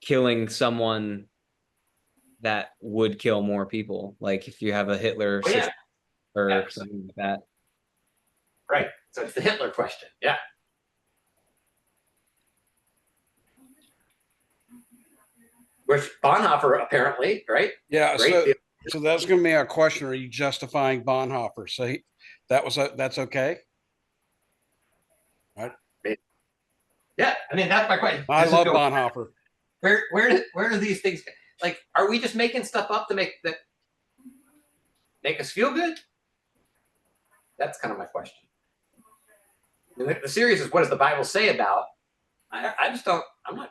killing someone that would kill more people. Like if you have a Hitler or something like that. Right. So it's the Hitler question. Yeah. Which Bonhoeffer apparently, right? Yeah. So that's going to be our question. Are you justifying Bonhoeffer? So that's okay. Right. Yeah. I mean, that's my question. I love Bonhoeffer. Where do these things, like, are we just making stuff up to make us feel good? That's kind of my question. The series is, what does the Bible say about? I just don't. I'm not.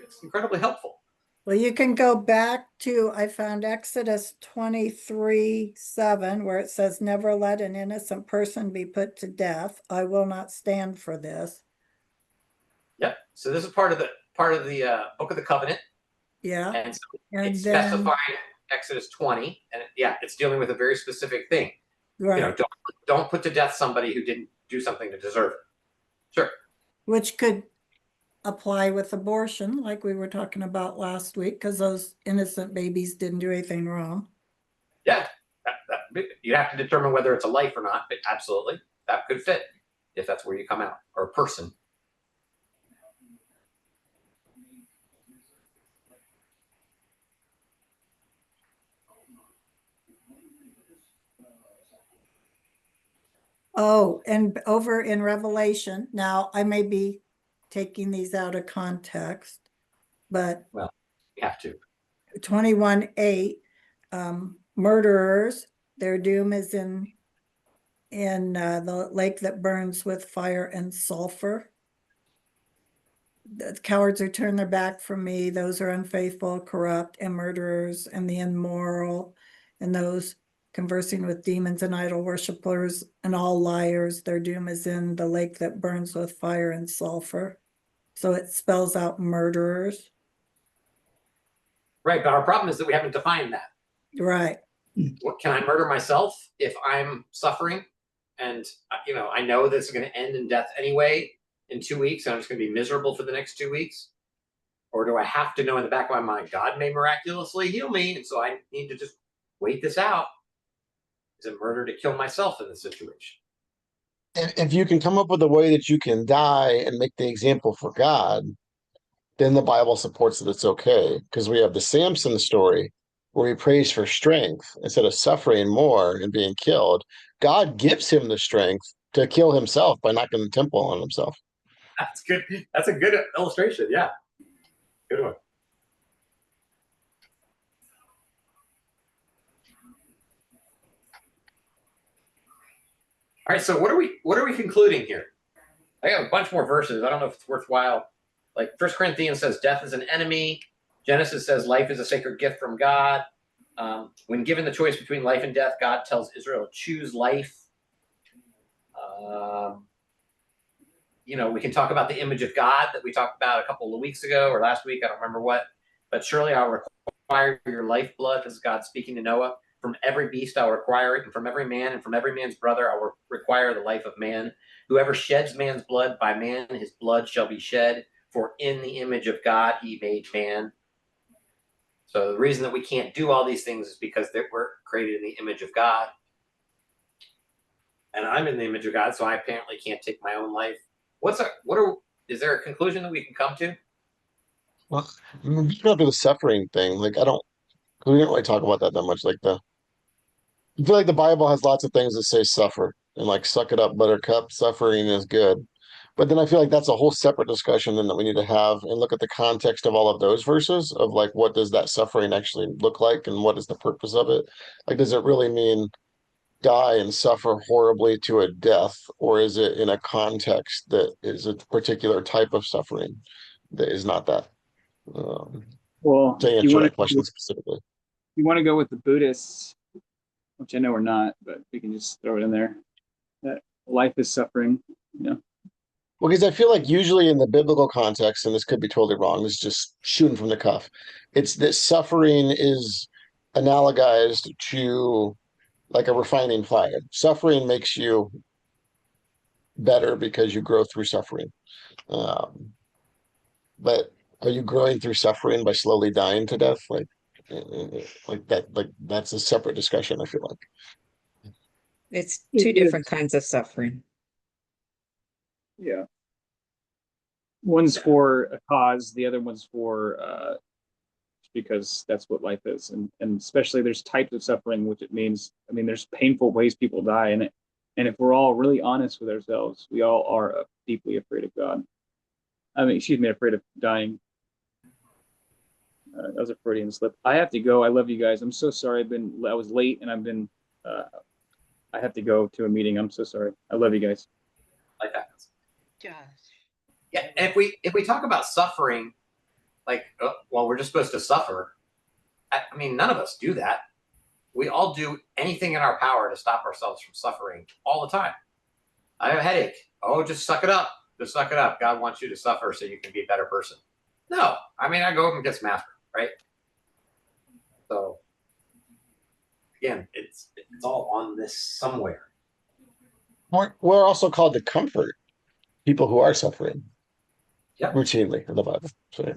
It's incredibly helpful. Well, you can go back to, I found Exodus 23:7, where it says, never let an innocent person be put to death. I will not stand for this. Yep. So this is part of the Book of the Covenant, Yeah. and so And it's then, specifying Exodus 20, and it's dealing with a very specific thing. right. You know, don't put to death somebody who didn't do something to deserve it. Sure. Which could apply with abortion, like we were talking about last week, because those innocent babies didn't do anything wrong. Yeah. You have to determine whether it's a life or not, but absolutely, that could fit if that's where you come out, or a person. Oh, and over in Revelation, now I may be taking these out of context, but Well, you have to. 21:8, murderers, their doom is in the lake that burns with fire and sulfur. The cowards who turn their back from me, those are unfaithful, corrupt, and murderers, and the immoral, and those conversing with demons and idol worshippers, and all liars, their doom is in the lake that burns with fire and sulfur. So it spells out murderers. Right, but our problem is that we haven't defined that. Right. What, can I murder myself if I'm suffering? And I know this is going to end in death anyway in 2 weeks, and I'm just going to be miserable for the next 2 weeks? Or do I have to know in the back of my mind, God may miraculously heal me, and so I need to just wait this out? Is it murder to kill myself in this situation? If you can come up with a way that you can die and make the example for God, then the Bible supports that it's okay. Because we have the Samson story where he prays for strength instead of suffering more and being killed. God gives him the strength to kill himself by knocking the temple on himself. That's good. That's a good illustration. Yeah. Good one. All right, so what are we concluding here? I got a bunch more verses. I don't know if it's worthwhile. Like 1 Corinthians says death is an enemy. Genesis says life is a sacred gift from God. When given the choice between life and death, God tells Israel, choose life. We can talk about the image of God that we talked about a couple of weeks ago or last week. I don't remember what. But surely I'll require your lifeblood, as God speaking to Noah. From every beast I'll require it, and from every man and from every man's brother I will require the life of man. Whoever sheds man's blood, by man his blood shall be shed, for in the image of God he made man. So the reason that we can't do all these things is because we're created in the image of God. And I'm in the image of God, so I apparently can't take my own life. Is there a conclusion that we can come to? Well, you go to the suffering thing. Like, we didn't really talk about that much. I feel like the Bible has lots of things that say suffer and like suck it up, buttercup, suffering is good. But then I feel like that's a whole separate discussion then that we need to have and look at the context of all of those verses of like, what does that suffering actually look like and what is the purpose of it? Like, does it really mean die and suffer horribly to a death, or is it in a context that is a particular type of suffering that is not that? Well, To answer that question specifically. You want to go with the Buddhists, which I know we're not, but we can just throw it in there. That life is suffering, Well, because I feel like usually in the biblical context, and this could be totally wrong, this is just shooting from the cuff, it's that suffering is analogized to like a refining fire. Suffering makes you better because you grow through suffering. But are you growing through suffering by slowly dying to death? Like that, like that's a separate discussion, I feel like. It's two different kinds of suffering. Yeah. One's for a cause, the other one's for because that's what life is. And especially there's types of suffering, which it means, there's painful ways people die in it. And if we're all really honest with ourselves, we all are deeply afraid of God. Afraid of dying. That was a Freudian slip. I have to go. I love you guys. I'm so sorry. I was late and I have to go to a meeting. I'm so sorry. I love you guys. Like that. Josh. Yeah, and if we talk about suffering, like well, we're just supposed to suffer. I mean, none of us do that. We all do anything in our power to stop ourselves from suffering all the time. I have a headache. Oh, just suck it up. Just suck it up. God wants you to suffer so you can be a better person. No, I mean, I go up and get some aspirin, right? So again, it's all on this somewhere. We're also called to comfort people who are suffering. Yeah. Routinely in the Bible. So yeah.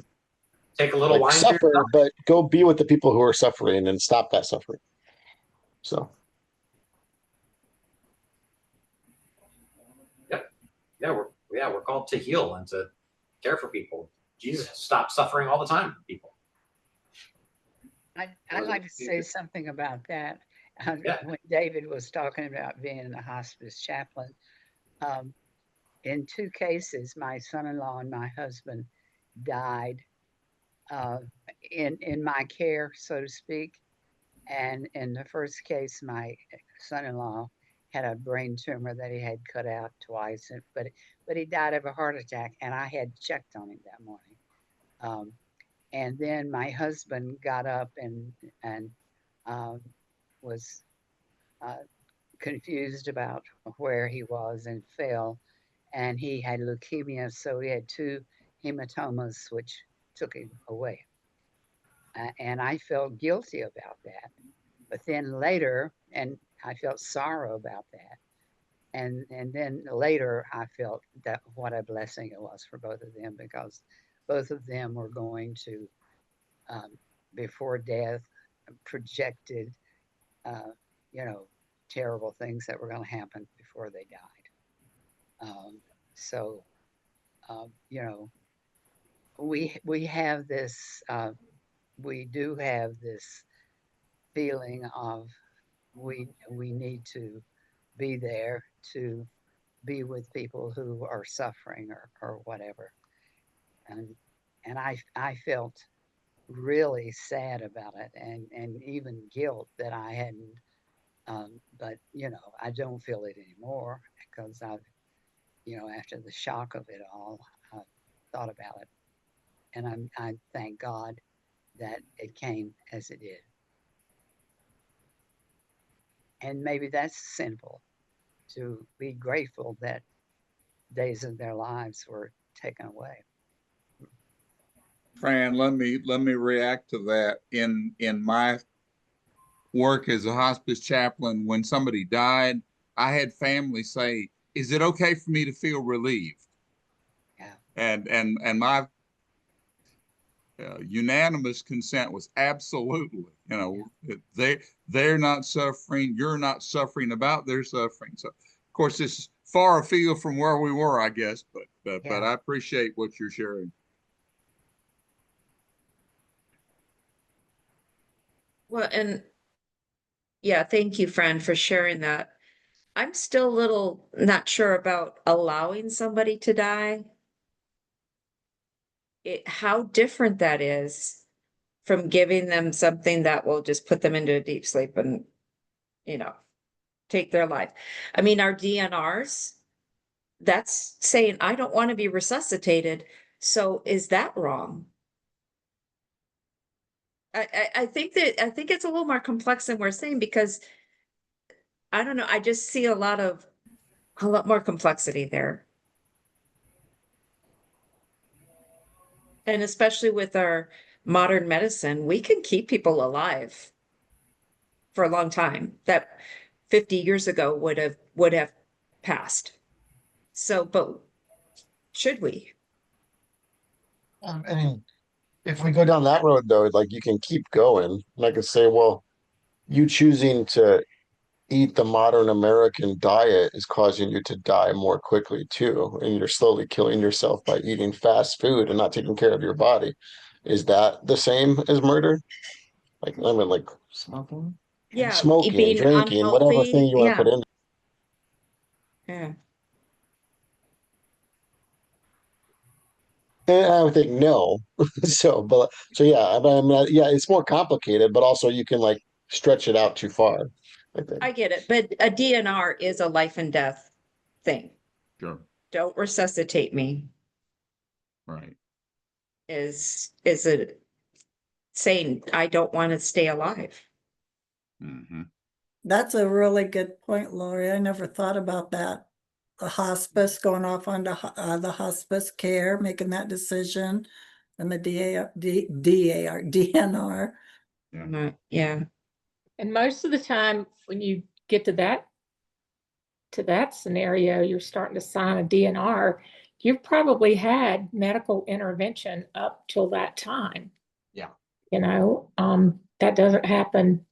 Take a little Like, wine. suffer, but go be with the people who are suffering and stop that suffering. So We're called to heal and to care for people. Jesus stopped suffering all the time for people. I'd like to say something about that. Yeah. When David was talking about being a hospice chaplain, in 2 cases, my son-in-law and my husband died in my care, so to speak. And in the first case, my son-in-law had a brain tumor that he had cut out twice, but he died of a heart attack, and I had checked on him that morning. And then my husband got up and was confused about where he was and fell, and he had leukemia, so he had 2 hematomas, which took him away. And I felt guilty about that. But then later, and I felt sorrow about that. And then later, I felt that what a blessing it was for both of them, because both of them were going to, before death, projected, terrible things that were going to happen before they died. We have this, we do have this feeling of we need to be there to be with people who are suffering or whatever. And I felt really sad about it and even guilt that I hadn't, but I don't feel it anymore because I've, after the shock of it all, I thought about it. And I thank God that it came as it did. And maybe that's sinful, to be grateful that days of their lives were taken away. Fran, let me react to that. In my work as a hospice chaplain, when somebody died, I had family say, "Is it okay for me to feel relieved?" Yeah. And my unanimous consent was absolutely. They're not suffering. You're not suffering about their suffering. So, of course, this is far afield from where we were, I guess. But I appreciate what you're sharing. Well, and yeah, thank you, Fran, for sharing that. I'm still a little not sure about allowing somebody to die. How different that is from giving them something that will just put them into a deep sleep and, take their life. I mean, our DNRs, that's saying, I don't want to be resuscitated. So is that wrong? I think it's a little more complex than we're saying, because I don't know, I just see a lot more complexity there. And especially with our modern medicine, we can keep people alive for a long time that 50 years ago would have passed. So, but should we? I mean, if we go down that road though, like you can keep going. And I could say, well, you choosing to eat the modern American diet is causing you to die more quickly too. And you're slowly killing yourself by eating fast food and not taking care of your body. Is that the same as murder? Like, I mean, like Smoking? Yeah, smoking, being drinking, whatever unhealthy. thing you want to put in. Yeah. And I would think no. So yeah, but I mean, yeah, it's more complicated, but also you can like stretch it out too far. I think. I get it, but a DNR is a life and death thing. Sure. Don't resuscitate me Right. is a saying, I don't want to stay alive. Mm-hmm. That's a really good point, Lori. I never thought about that. The hospice, going off onto the hospice care, making that decision, and the DNR. Yeah. And most of the time, when you get to that scenario, you're starting to sign a DNR. You've probably had medical intervention up till that time. Yeah. You know, that doesn't happen.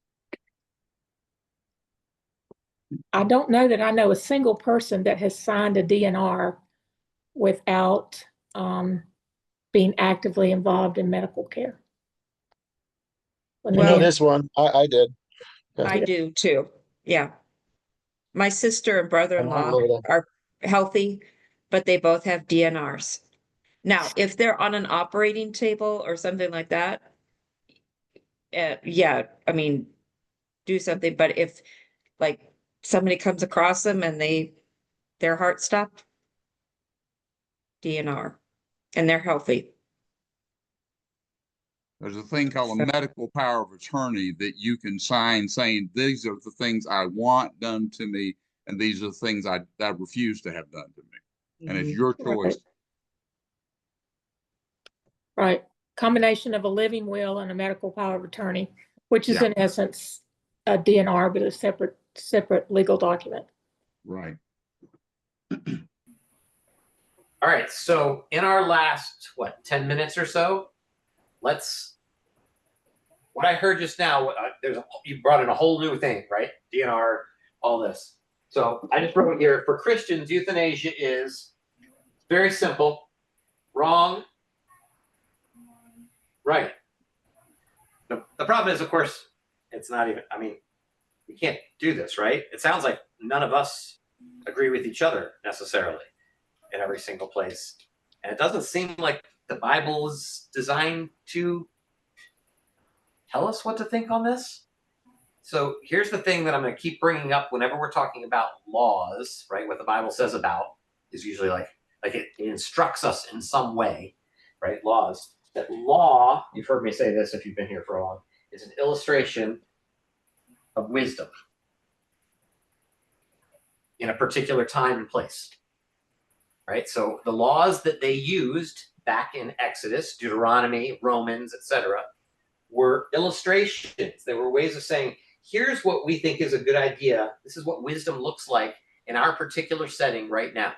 I don't know that I know a single person that has signed a DNR without being actively involved in medical care. I know this one. I did. Yeah. I do too. Yeah. My sister and brother-in-law remember that. are healthy, but they both have DNRs. Now, if they're on an operating table or something like that, yeah, I mean, do something. But if like somebody comes across them and their heart stopped, DNR, and they're healthy. There's a thing called a medical power of attorney that you can sign saying, these are the things I want done to me, and these are the things I refuse to have done to me. And it's your choice. Right. Combination of a living will and a medical power of attorney, which is Yeah. in essence a DNR, but a separate legal document. Right. All right. So in our last, 10 minutes or so, what I heard just now, you brought in a whole new thing, right? DNR, all this. So I just wrote here, for Christians, euthanasia is very simple, wrong, right. The problem is, of course, it's not even, I mean, we can't do this, right? It sounds like none of us agree with each other necessarily in every single place. And it doesn't seem like the Bible is designed to tell us what to think on this. So here's the thing that I'm going to keep bringing up whenever we're talking about laws, right? What the Bible says about is usually like it instructs us in some way, right? Laws. That law, you've heard me say this if you've been here for a long, is an illustration of wisdom in a particular time and place, right? So the laws that they used back in Exodus, Deuteronomy, Romans, etc., were illustrations. They were ways of saying, here's what we think is a good idea. This is what wisdom looks like in our particular setting right now.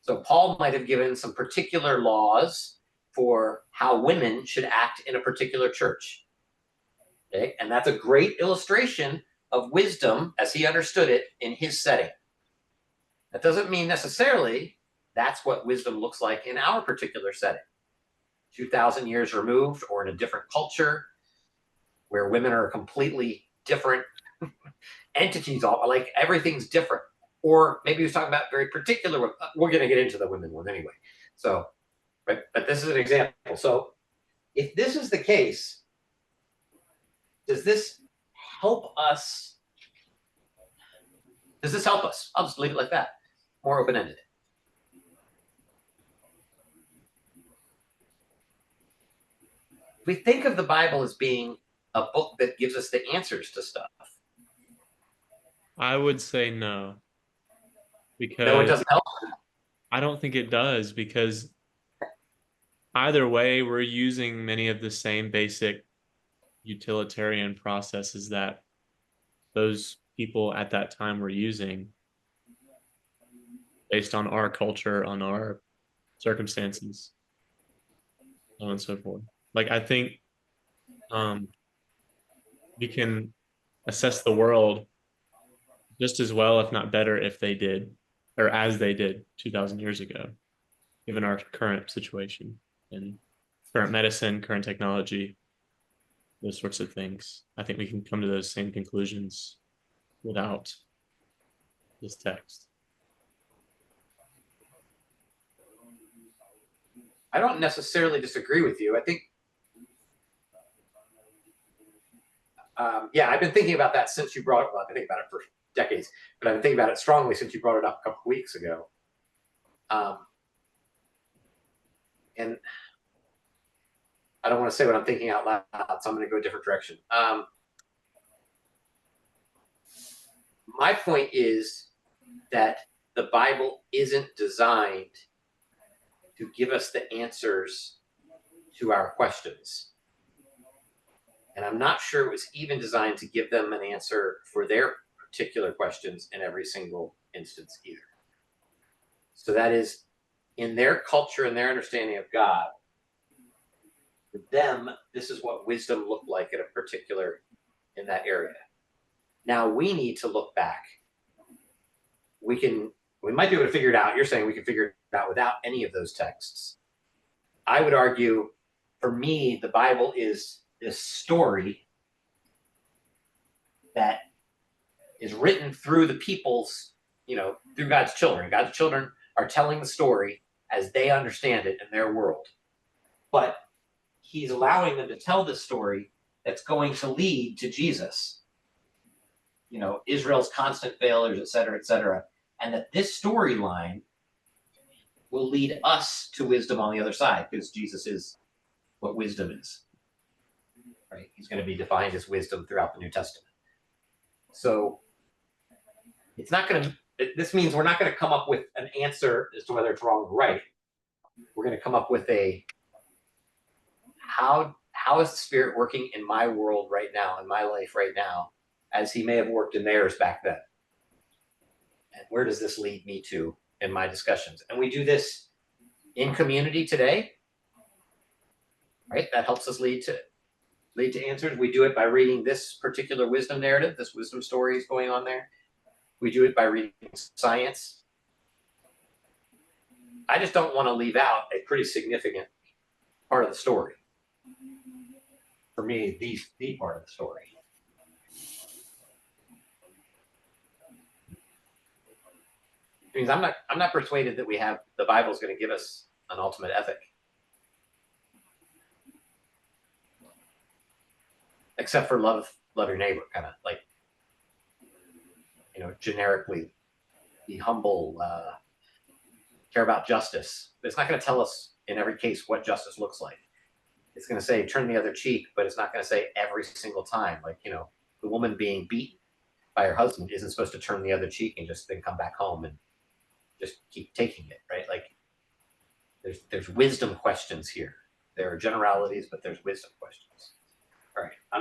So Paul might have given some particular laws for how women should act in a particular church. Okay? And that's a great illustration of wisdom as he understood it in his setting. That doesn't mean necessarily that's what wisdom looks like in our particular setting. 2,000 years removed or in a different culture where women are completely different entities, all like everything's different. Or maybe he was talking about very particular, we're going to get into the women one anyway. So, but this is an example. So if this is the case, does this help us? Does this help us? I'll just leave it like that. More open-ended. We think of the Bible as being a book that gives us the answers to stuff. I would say no. Because No, it doesn't help. I don't think it does, because either way, we're using many of the same basic utilitarian processes that those people at that time were using based on our culture, on our circumstances, so on and so forth. Like, I think we can assess the world just as well, if not better, if they did, or as they did 2,000 years ago, given our current situation and current medicine, current technology, those sorts of things. I think we can come to those same conclusions without this text. I don't necessarily disagree with you. I think, yeah, I've been thinking about that since you brought it up. I've been thinking about it for decades, but I've been thinking about it strongly since you brought it up a couple of weeks ago. And I don't want to say what I'm thinking out loud, so I'm going to go a different direction. My point is that the Bible isn't designed to give us the answers to our questions. And I'm not sure it was even designed to give them an answer for their particular questions in every single instance either. So that is, in their culture and their understanding of God, for them, this is what wisdom looked like in a particular, in that area. Now we need to look back. We might be able to figure it out. You're saying we can figure it out without any of those texts. I would argue, for me, the Bible is this story that is written through the people's, through God's children. God's children are telling the story as they understand it in their world. But he's allowing them to tell this story that's going to lead to Jesus. Israel's constant failures, et cetera, and that this storyline will lead us to wisdom on the other side, because Jesus is what wisdom is. Right? He's going to be defined as wisdom throughout the New Testament. So it's not going to, this means we're not going to come up with an answer as to whether it's wrong or right. We're going to come up with how is the Spirit working in my world right now, in my life right now, as he may have worked in theirs back then? And where does this lead me to in my discussions? And we do this in community today, right? That helps us lead to answers. We do it by reading this particular wisdom narrative, this wisdom story is going on there. We do it by reading science. I just don't want to leave out a pretty significant part of the story. For me, the part of the story. It means I'm not persuaded that the Bible's going to give us an ultimate ethic. Except for love your neighbor, kind of like, generically be humble, care about justice. But it's not going to tell us in every case what justice looks like. It's going to say turn the other cheek, but it's not going to say every single time. Like, the woman being beaten by her husband isn't supposed to turn the other cheek and just then come back home and just keep taking it, right? Like, there's wisdom questions here. There are generalities, but there's wisdom questions. All right, I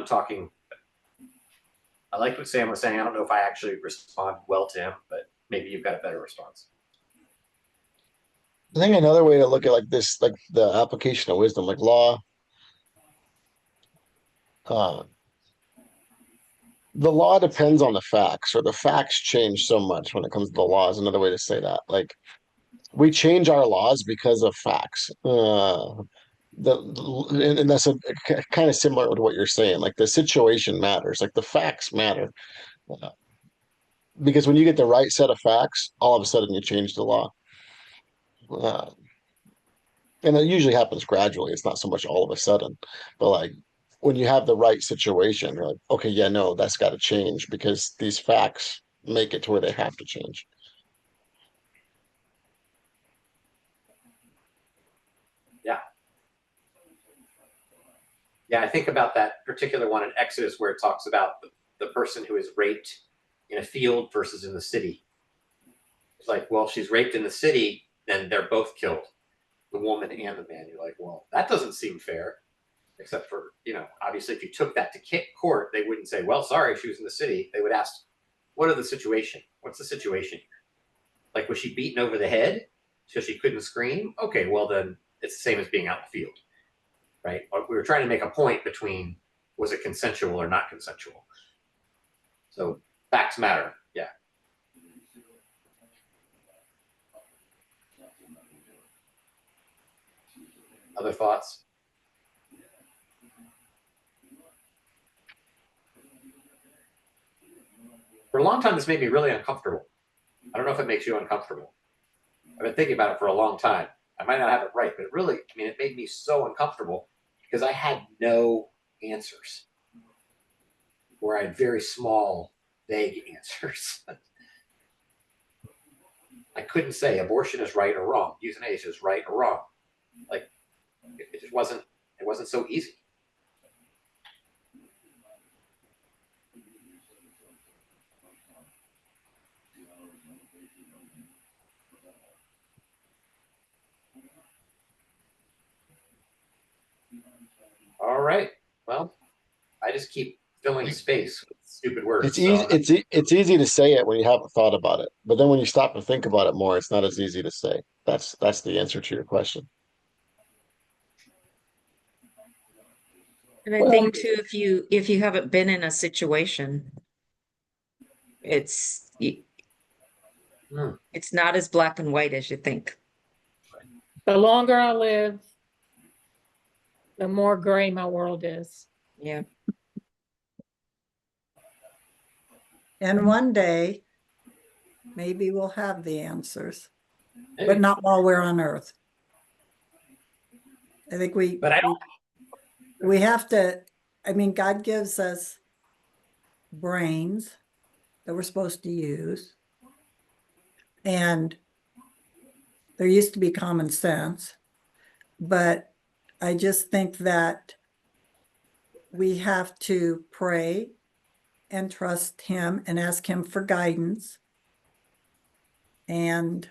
liked what Sam was saying. I don't know if I actually responded well to him, but maybe you've got a better response. I think another way to look at like this, like the application of wisdom, like law. The law depends on the facts, or the facts change so much when it comes to the law is another way to say that. Like, we change our laws because of facts. And that's kind of similar to what you're saying. Like, the situation matters, like the facts matter. Because when you get the right set of facts, all of a sudden you change the law. And it usually happens gradually. It's not so much all of a sudden, but like when you have the right situation, you're like, okay, yeah, no, that's got to change because these facts make it to where they have to change. Yeah, I think about that particular one in Exodus where it talks about the person who is raped in a field versus in the city. It's like, well, if she's raped in the city, then they're both killed, the woman and the man. You're like, well, that doesn't seem fair. Except for, obviously if you took that to court, they wouldn't say, well, sorry, she was in the city. They would ask, what's the situation here? Like, was she beaten over the head so she couldn't scream? Okay, well then it's the same as being out in the field, right? We were trying to make a point between, was it consensual or not consensual? So facts matter. Yeah. Other thoughts? For a long time, this made me really uncomfortable. I don't know if it makes you uncomfortable. I've been thinking about it for a long time. I might not have it right, but it made me so uncomfortable because I had no answers, or I had very small, vague answers. I couldn't say abortion is right or wrong, euthanasia is right or wrong. Like, it It wasn't so easy. All right. Well, I just keep filling space with stupid words. It's easy. It's easy to say it when you haven't thought about it, but then when you stop and think about it more, it's not as easy to say. That's the answer to your question. And I think too, if you haven't been in a situation, it's not as black and white as you think. The longer I live, the more gray my world is. Yeah. And one day, maybe we'll have the answers, but not while we're on Earth. I think we have to, I mean, God gives us brains that we're supposed to use. And there used to be common sense, but I just think that we have to pray and trust him and ask him for guidance. And,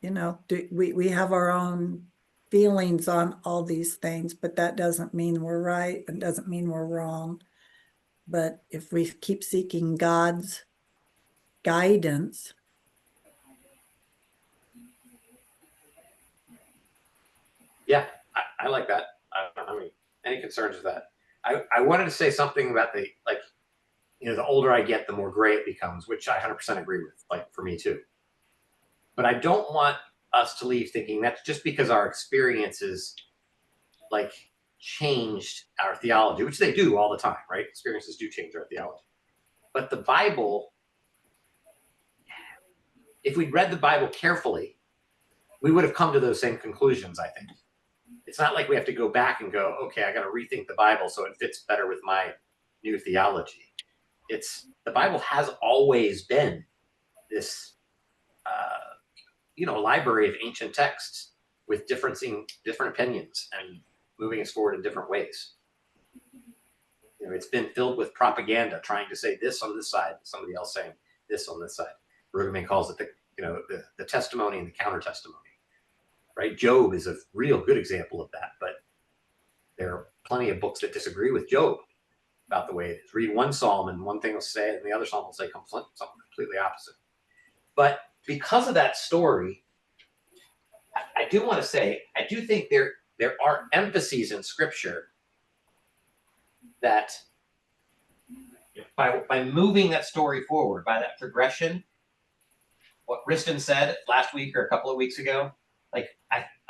you know, we have our own feelings on all these things, but that doesn't mean we're right. It doesn't mean we're wrong. But if we keep seeking God's guidance, yeah, I like that. I mean, any concerns with that? I wanted to say something about the, like, you know, the older I get, the more gray it becomes, which I 100% agree with, like, for me too. But I don't want us to leave thinking that's just because our experiences, like, changed our theology, which they do all the time, right? Experiences do change our theology. But the Bible, if we'd read the Bible carefully, we would have come to those same conclusions, I think. It's not like we have to go back and go, okay, I got to rethink the Bible so it fits better with my new theology. It's, the Bible has always been this, you know, library of ancient texts with different opinions and moving us forward in different ways. You know, it's been filled with propaganda trying to say this on this side, somebody else saying this on this side. Brueggemann calls it the testimony and the counter testimony. Right? Job is a real good example of that, but there are plenty of books that disagree with Job about the way it is. Read one psalm and one thing will say it, and the other psalm will say something completely opposite. But because of that story, I do want to say, I do think there are emphases in Scripture that by moving that story forward, by that progression, what Riston said last week or a couple of weeks ago, like,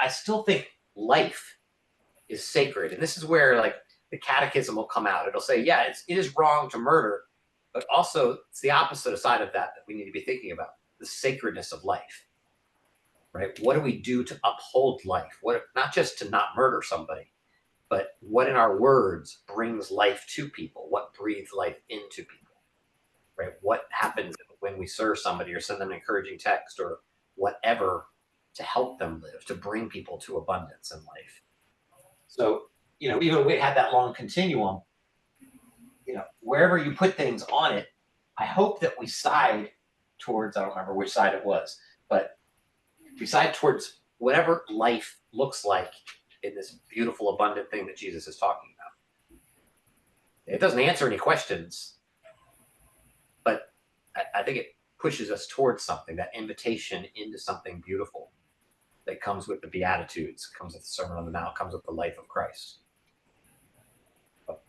I still think life is sacred. And this is where, like, the catechism will come out. It'll say, yeah, it is wrong to murder, but also it's the opposite side of that we need to be thinking about, the sacredness of life, right? What do we do to uphold life? What, not just to not murder somebody, but what in our words brings life to people? What breathes life into people, right? What happens when we serve somebody or send them an encouraging text or whatever to help them live, to bring people to abundance in life? So, you know, even we had that long continuum, you know, wherever you put things on it, I hope that we side towards, I don't remember which side it was, but we side towards whatever life looks like in this beautiful, abundant thing that Jesus is talking about. It doesn't answer any questions, but I think it pushes us towards something, that invitation into something beautiful that comes with the Beatitudes, comes with the Sermon on the Mount, comes with the life of Christ. But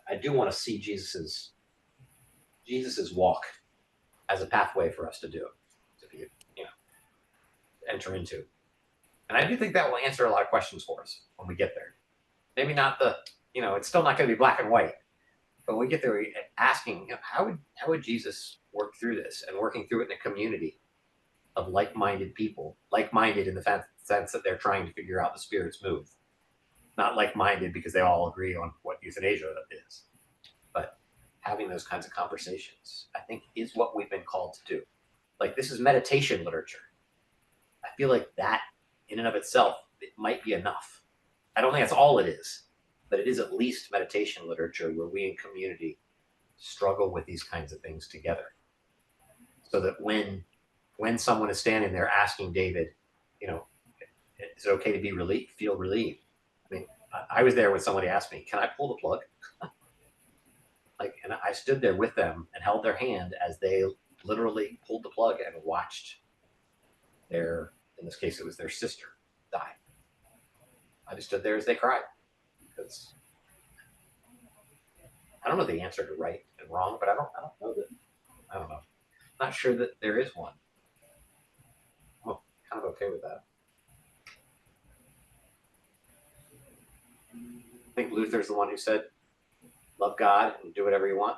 I do want to see Jesus's walk as a pathway for us to do, to be, you know, enter into. And I do think that will answer a lot of questions for us when we get there. Maybe not the, you know, it's still not going to be black and white, but when we get there, asking, you know, how would Jesus work through this, and working through it in a community of like-minded people, like-minded in the sense that they're trying to figure out the Spirit's move, not like-minded because they all agree on what euthanasia is, but having those kinds of conversations, I think, is what we've been called to do. Like, this is meditation literature. I feel like that in and of itself, it might be enough. I don't think that's all it is, but it is at least meditation literature where we in community struggle with these kinds of things together. So that when someone is standing there asking David, you know, is it okay to be relieved, feel relieved? I mean, I was there when somebody asked me, can I pull the plug? Like, and I stood there with them and held their hand as they literally pulled the plug and watched their, in this case, it was their sister die. I just stood there as they cried because I don't know the answer to right and wrong, but I don't know that. I don't know. I'm not sure that there is one. I'm kind of okay with that. I think Luther's the one who said, love God and do whatever you want.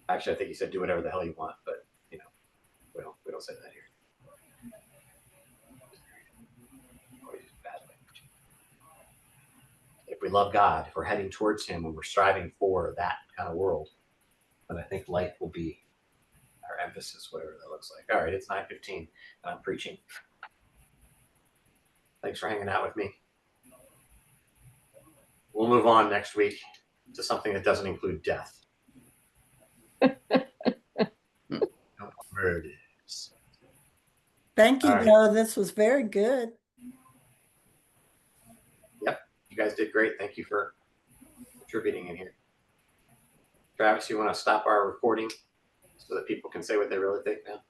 Actually, I think he said do whatever the hell you want, but you know, we don't say that here. If we love God, if we're heading towards him and we're striving for that kind of world, then I think life will be our emphasis, whatever that looks like. All right, it's 9:15 and I'm preaching. Thanks for hanging out with me. We'll move on next week to something that doesn't include death. Murders. Thank you, All right. Joe. This was very good. Yep, you guys did great. Thank you for contributing in here. Travis, you want to stop our recording so that people can say what they really think now?